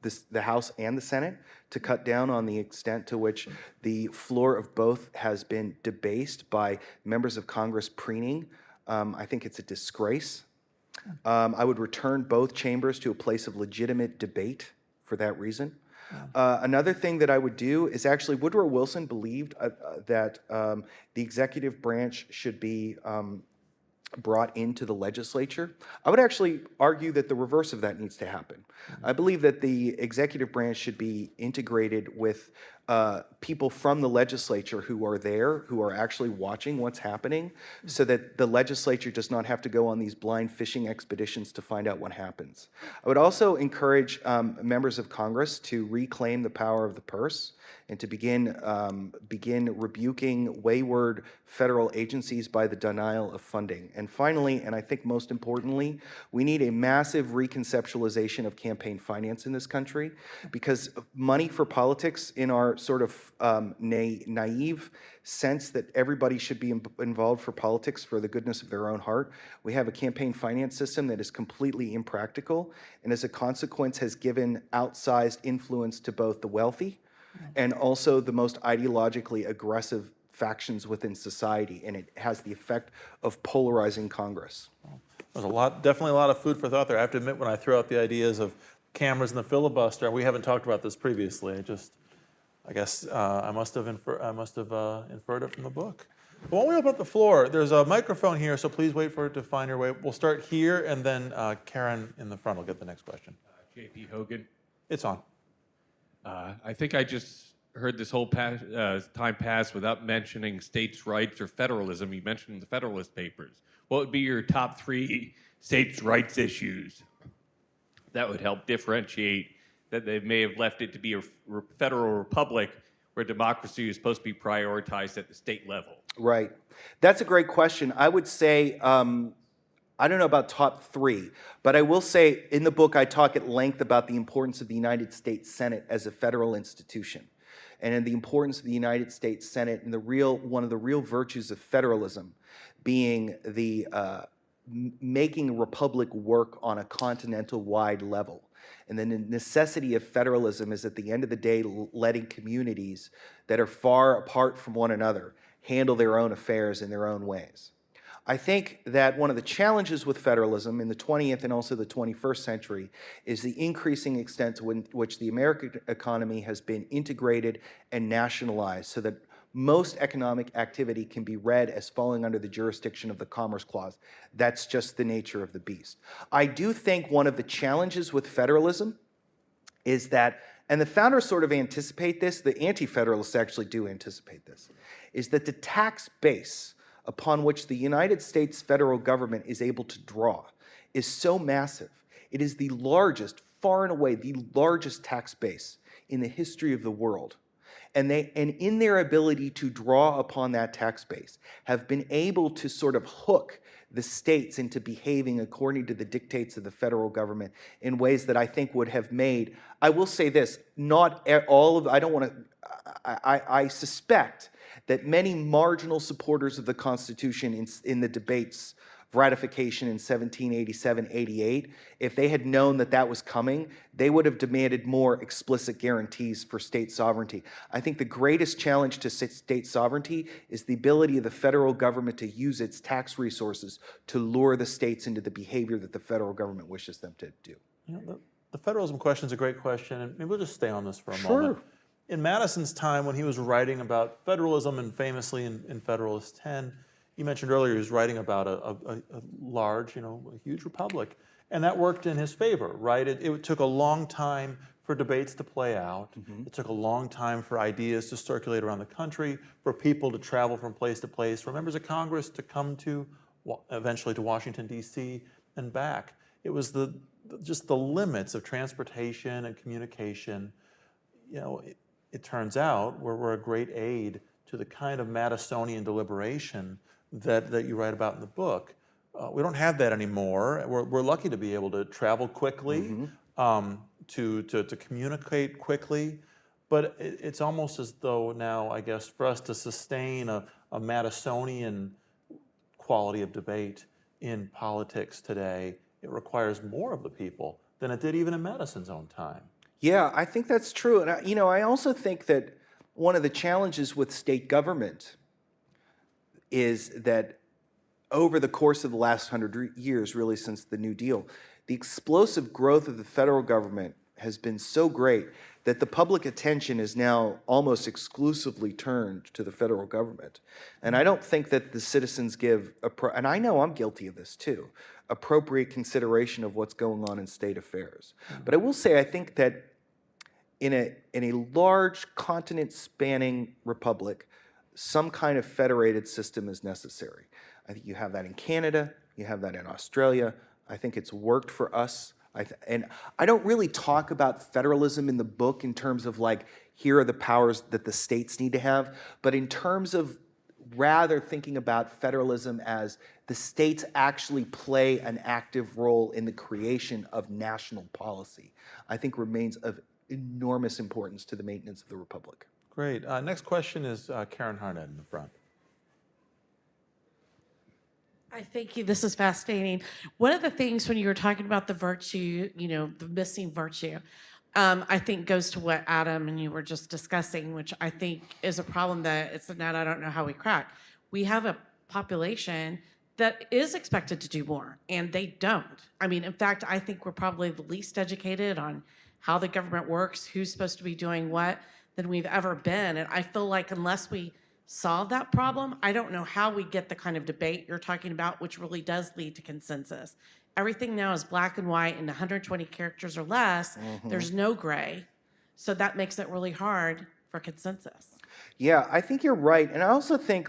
the House and the Senate to cut down on the extent to which the floor of both has been debased by members of Congress preening. I think it's a disgrace. I would return both chambers to a place of legitimate debate for that reason. Another thing that I would do is actually Woodrow Wilson believed that the executive branch should be brought into the legislature. I would actually argue that the reverse of that needs to happen. I believe that the executive branch should be integrated with people from the legislature who are there, who are actually watching what's happening, so that the legislature does not have to go on these blind fishing expeditions to find out what happens. I would also encourage members of Congress to reclaim the power of the purse and to begin rebuking wayward federal agencies by the denial of funding. And finally, and I think most importantly, we need a massive reconceptualization of campaign finance in this country, because money for politics, in our sort of naive sense that everybody should be involved for politics for the goodness of their own heart, we have a campaign finance system that is completely impractical, and as a consequence has given outsized influence to both the wealthy and also the most ideologically aggressive factions within society, and it has the effect of polarizing Congress. There's definitely a lot of food for thought there. I have to admit, when I throw out the ideas of cameras and the filibuster, we haven't talked about this previously. I guess I must have inferred it from the book. But why don't we open up the floor? There's a microphone here, so please wait for it to find your way. We'll start here, and then Karen in the front will get the next question. J.P. Hogan. It's on. I think I just heard this whole time pass without mentioning states' rights or federalism. You mentioned the Federalist Papers. What would be your top 3 states' rights issues that would help differentiate that they may have left it to be a federal republic where democracy is supposed to be prioritized at the state level? Right. That's a great question. I would say, I don't know about top 3, but I will say in the book I talk at length about the importance of the United States Senate as a federal institution, and in the importance of the United States Senate and one of the real virtues of federalism being the making a republic work on a continental-wide level. And then the necessity of federalism is, at the end of the day, letting communities that are far apart from one another handle their own affairs in their own ways. I think that one of the challenges with federalism in the 20th and also the 21st century is the increasing extent to which the American economy has been integrated and nationalized, so that most economic activity can be read as falling under the jurisdiction of the Commerce Clause. That's just the nature of the beast. I do think one of the challenges with federalism is that, and the founders sort of anticipate this, the anti-federalists actually do anticipate this, is that the tax base upon which the United States federal government is able to draw is so massive. It is the largest, far and away, the largest tax base in the history of the world. And in their ability to draw upon that tax base, have been able to sort of hook the states into behaving according to the dictates of the federal government in ways that I think would have made, I will say this, not all of, I don't want to, I suspect that many marginal supporters of the Constitution in the debates of ratification in 1787-88, if they had known that that was coming, they would have demanded more explicit guarantees for state sovereignty. I think the greatest challenge to state sovereignty is the ability of the federal government to use its tax resources to lure the states into the behavior that the federal government wishes them to do. You know, the federalism question is a great question, and maybe we'll just stay on this for a moment. In Madison's time, when he was writing about federalism, and famously in Federalist 10, you mentioned earlier he was writing about a large, a huge republic, and that worked in his favor, right? It took a long time for debates to play out. It took a long time for ideas to circulate around the country, for people to travel from place to place, for members of Congress to come to, eventually to Washington, D.C. and back. It was just the limits of transportation and communication. It turns out were a great aid to the kind of Madisonian deliberation that you write about in the book. We don't have that anymore. We're lucky to be able to travel quickly, to communicate quickly, but it's almost as though now, I guess, for us to sustain a Madisonian quality of debate in politics today, it requires more of the people than it did even in Madison's own time. Yeah, I think that's true. And I also think that one of the challenges with state government is that over the course of the last 100 years, really since the New Deal, the explosive growth of the federal government has been so great that the public attention is now almost exclusively turned to the federal government. And I don't think that the citizens give, and I know I'm guilty of this too, appropriate consideration of what's going on in state affairs. But I will say, I think that in a large continent-spanning republic, some kind of federated system is necessary. I think you have that in Canada, you have that in Australia. I think it's worked for us. And I don't really talk about federalism in the book in terms of like, here are the powers that the states need to have, but in terms of rather thinking about federalism as the states actually play an active role in the creation of national policy, I think remains of enormous importance to the maintenance of the republic. Great. Next question is Karen Harnett in the front. I thank you. This is fascinating. One of the things when you were talking about the virtue, the missing virtue, I think goes to what Adam and you were just discussing, which I think is a problem that it's a nut I don't know how we crack. We have a population that is expected to do more, and they don't. I mean, in fact, I think we're probably the least educated on how the government works, who's supposed to be doing what, than we've ever been. And I feel like unless we solve that problem, I don't know how we get the kind of debate you're talking about, which really does lead to consensus. Everything now is black and white and 120 characters or less. There's no gray. So that makes it really hard for consensus. Yeah, I think you're right. And I also think,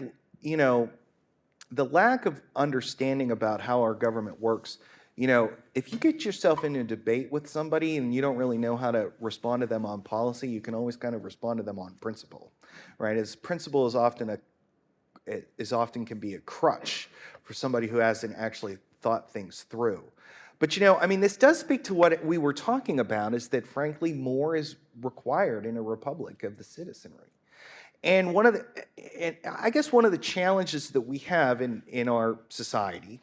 the lack of understanding about how our government works, if you get yourself in a debate with somebody and you don't really know how to respond to them on policy, you can always kind of respond to them on principle, right? As principle is often can be a crutch for somebody who hasn't actually thought things through. But this does speak to what we were talking about, is that frankly more is required in a republic of the citizenry. And I guess one of the challenges that we have in our society,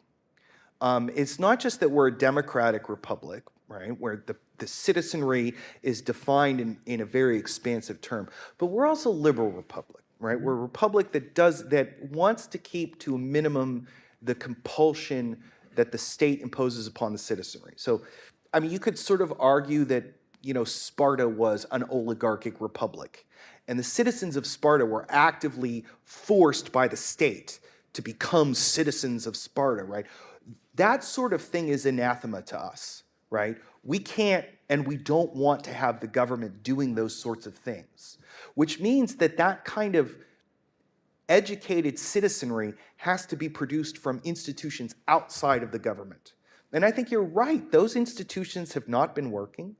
it's not just that we're a democratic republic, right, where the citizenry is defined in a very expansive term, but we're also a liberal republic, right? We're a republic that wants to keep to a minimum the compulsion that the state imposes upon the citizenry. So, you could sort of argue that, Sparta was an oligarchic republic, and the citizens of Sparta were actively forced by the state to become citizens of Sparta, right? That sort of thing is anathema to us, right? We can't and we don't want to have the government doing those sorts of things, which means that kind of educated citizenry has to be produced from institutions outside of the government. And I think you're right. Those institutions have not been working.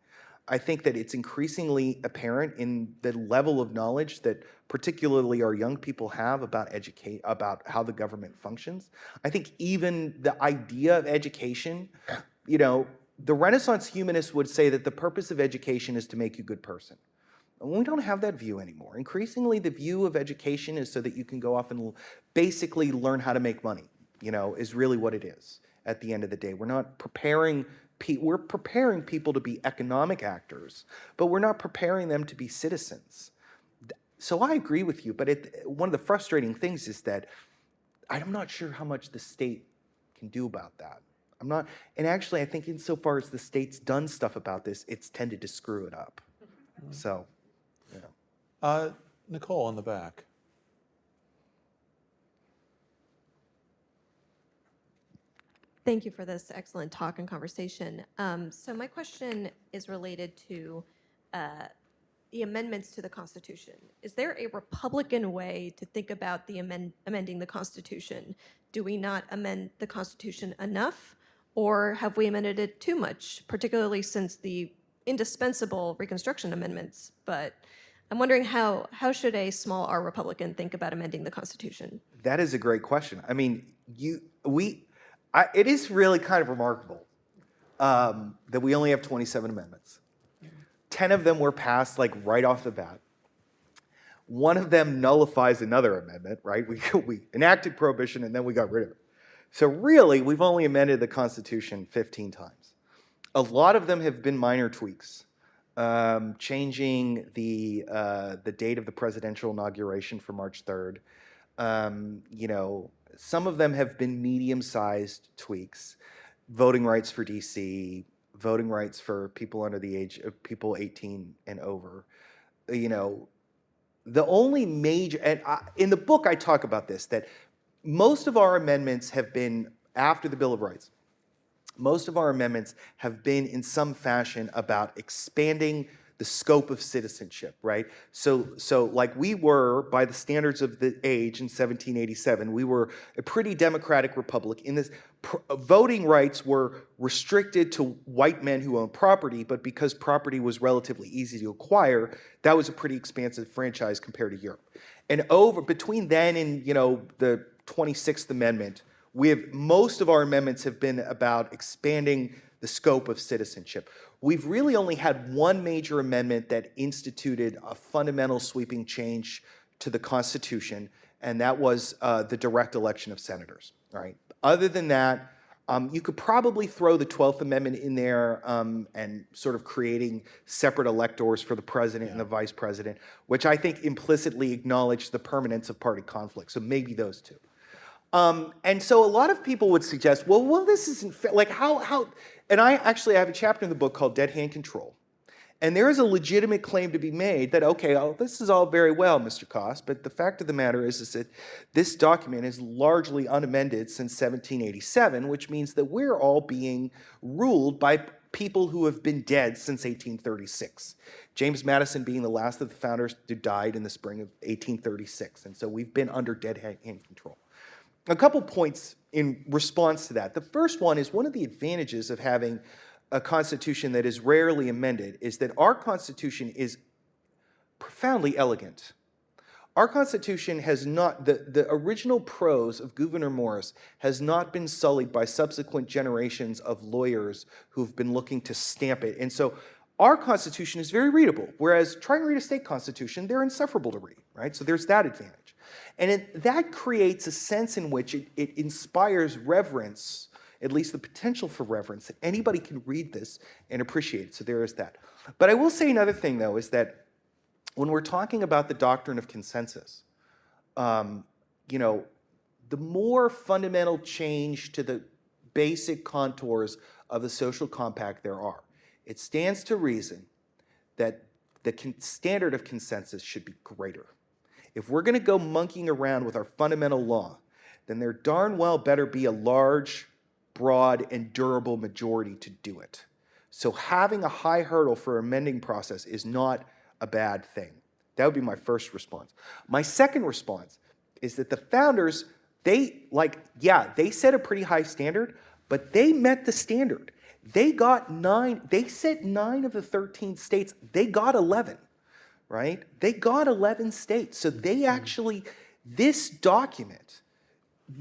I think that it's increasingly apparent in the level of knowledge that particularly our young people have about how the government functions. I think even the idea of education, the Renaissance humanists would say that the purpose of education is to make you a good person. And we don't have that view anymore. Increasingly, the view of education is so that you can go off and basically learn how to make money, is really what it is at the end of the day. We're not preparing we're preparing people to be economic actors, but we're not preparing them to be citizens. So I agree with you, but one of the frustrating things is that I'm not sure how much the state can do about that. And actually I think insofar as the state's done stuff about this, it's tended to screw it up. So, Nicole in the back. Thank you for this excellent talk and conversation. So my question is related to the amendments to the Constitution. Is there a Republican way to think about the amending the Constitution? Do we not amend the Constitution enough, or have we amended it too much, particularly since the indispensable Reconstruction amendments? But I'm wondering how should a small R Republican think about amending the Constitution? That is a great question. It is really kind of remarkable that we only have 27 amendments. 10 of them were passed right off the bat. One of them nullifies another amendment, right? We enacted prohibition and then we got rid of it. So really, we've only amended the Constitution 15 times. A lot of them have been minor tweaks. changing the date of the presidential inauguration for March 3rd. You know, some of them have been medium-sized tweaks. Voting rights for DC, voting rights for people under the age of people 18 and over. You know, the only major, and in the book I talk about this, that most of our amendments have been after the Bill of Rights. Most of our amendments have been in some fashion about expanding the scope of citizenship, right? So like we were, by the standards of the age in 1787, we were a pretty democratic republic. In this, voting rights were restricted to white men who owned property, but because property was relatively easy to acquire, that was a pretty expansive franchise compared to Europe. And between then and, you know, the 26th Amendment, most of our amendments have been about expanding the scope of citizenship. We've really only had one major amendment that instituted a fundamental sweeping change to the Constitution, and that was the direct election of senators, right? Other than that, you could probably throw the 12th Amendment in there and sort of creating separate electors for the president and the vice president, which I think implicitly acknowledged the permanence of party conflict, so maybe those two. And so a lot of people would suggest, well, this isn't fair. Like how, and I have a chapter in the book called Dead Hand Control. And there is a legitimate claim to be made that, okay, this is all very well, Mr. Koss, but the fact of the matter is that this document is largely unamended since 1787, which means that we're all being ruled by people who have been dead since 1836. James Madison being the last of the founders who died in the spring of 1836. And so we've been under dead hand control. A couple points in response to that. The first one is one of the advantages of having a Constitution that is rarely amended is that our Constitution is profoundly elegant. Our Constitution has not, the original prose of Gouverneur Morris has not been sullied by subsequent generations of lawyers who've been looking to stamp it. And so our Constitution is very readable, whereas try and read a state constitution, they're insufferable to read, right? So there's that advantage. And that creates a sense in which it inspires reverence, at least the potential for reverence, that anybody can read this and appreciate it. So there is that. But I will say another thing, though, is that when we're talking about the doctrine of consensus, you know, the more fundamental change to the basic contours of the social compact there are, it stands to reason that the standard of consensus should be greater. If we're going to go monkeying around with our fundamental law, then there darn well better be a large, broad, and durable majority to do it. So having a high hurdle for amending process is not a bad thing. That would be my first response. My second response is that the founders, they set a pretty high standard, but they met the standard. They set 9 of the 13 states, they got 11. Right? They got 11 states. So they actually, this document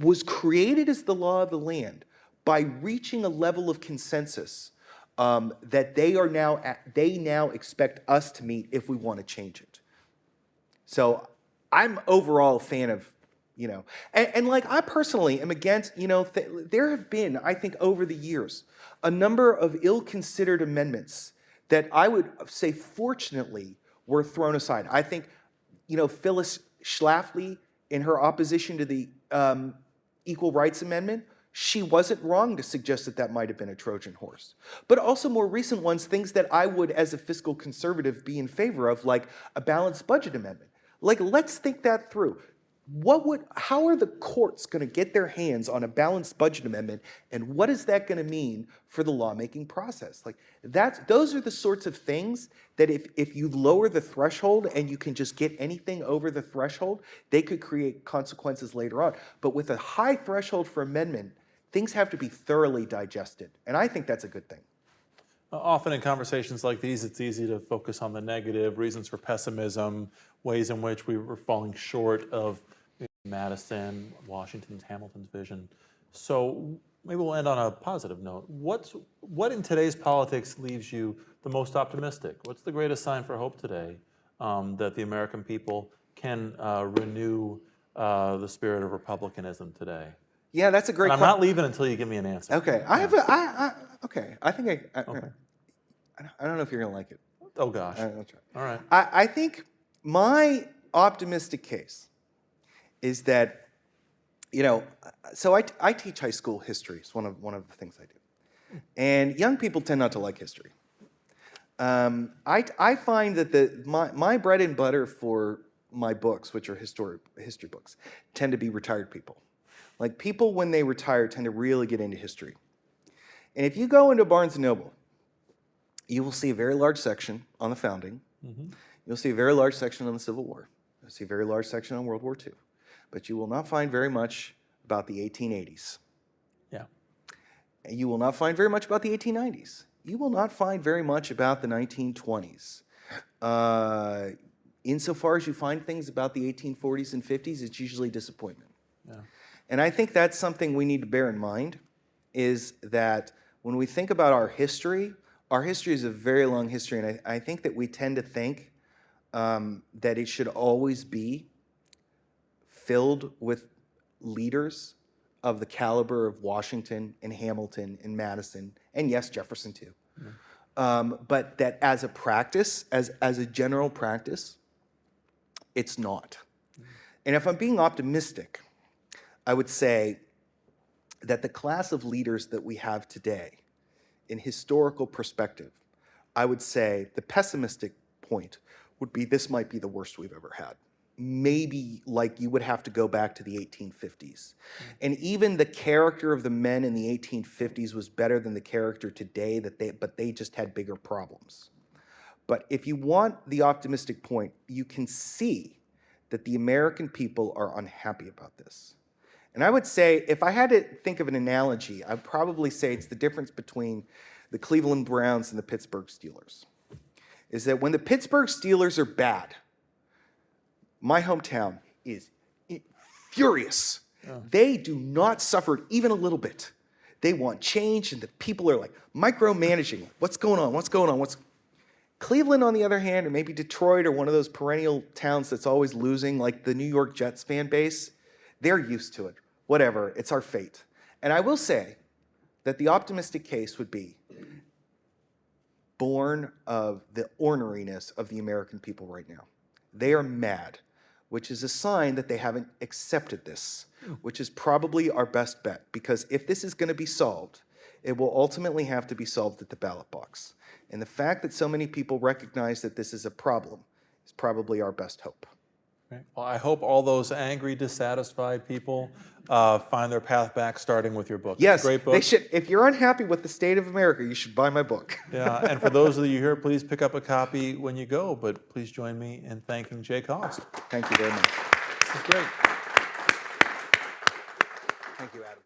was created as the law of the land by reaching a level of consensus that they now expect us to meet if we want to change it. So I'm overall a fan of, you know, and like I personally am against, you know, there have been, I think over the years, a number of ill-considered amendments that I would say fortunately were thrown aside. I think, you know, Phyllis Schlafly, in her opposition to the Equal Rights Amendment, she wasn't wrong to suggest that that might have been a Trojan horse. But also more recent ones, things that I would, as a fiscal conservative, be in favor of, like a balanced budget amendment. Like, let's think that through. How are the courts going to get their hands on a balanced budget amendment, and what is that going to mean for the lawmaking process? Like those are the sorts of things that if you lower the threshold and you can just get anything over the threshold, they could create consequences later on. But with a high threshold for amendment, things have to be thoroughly digested, and I think that's a good thing. Often in conversations like these, it's easy to focus on the negative, reasons for pessimism, ways in which we were falling short of Madison, Washington's, Hamilton's vision. So maybe we'll end on a positive note. What in today's politics leaves you the most optimistic? What's the greatest sign for hope today that the American people can renew the spirit of republicanism today? Yeah, that's a great question. I'm not leaving until you give me an answer. Okay, I think I don't know if you're going to like it. Oh, gosh. That's right. All right. I think my optimistic case is that, so I teach high school history. It's one of the things I do. And young people tend not to like history. I find that my bread and butter for my books, which are history books, tend to be retired people. Like people when they retire tend to really get into history. And if you go into Barnes & Noble, you will see a very large section on the founding. You'll see a very large section on the Civil War. You'll see a very large section on World War II. But you will not find very much about the 1880s. Yeah. And you will not find very much about the 1890s. You will not find very much about the 1920s. Insofar as you find things about the 1840s and 50s, it's usually disappointment. Yeah. And I think that's something we need to bear in mind, is that when we think about our history is a very long history, and I think that we tend to think that it should always be filled with leaders of the caliber of Washington and Hamilton and Madison, and yes, Jefferson too. But that as a practice, as a general practice, it's not. And if I'm being optimistic, I would say that the class of leaders that we have today, in historical perspective, I would say the pessimistic point would be this might be the worst we've ever had. Maybe like you would have to go back to the 1850s. And even the character of the men in the 1850s was better than the character today, but they just had bigger problems. But if you want the optimistic point, you can see that the American people are unhappy about this. And I would say, if I had to think of an analogy, I'd probably say it's the difference between the Cleveland Browns and the Pittsburgh Steelers. Is that when the Pittsburgh Steelers are bad, my hometown is furious. They do not suffer even a little bit. They want change, and the people are like micromanaging. What's going on? What's going on? Cleveland, on the other hand, or maybe Detroit, or one of those perennial towns that's always losing, like the New York Jets fan base, they're used to it. Whatever, it's our fate. And I will say that the optimistic case would be born of the orneriness of the American people right now. They are mad, which is a sign that they haven't accepted this, which is probably our best bet, because if this is going to be solved, it will ultimately have to be solved at the ballot box. And the fact that so many people recognize that this is a problem is probably our best hope. Right. Well, I hope all those angry, dissatisfied people find their path back, starting with your book. Yes, it's a great book. they should. If you're unhappy with the state of America, you should buy my book. Yeah, and for those of you here, please pick up a copy when you go, but please join me in thanking Jay Cost. Thank you very much. This is great. Thank you, Adam.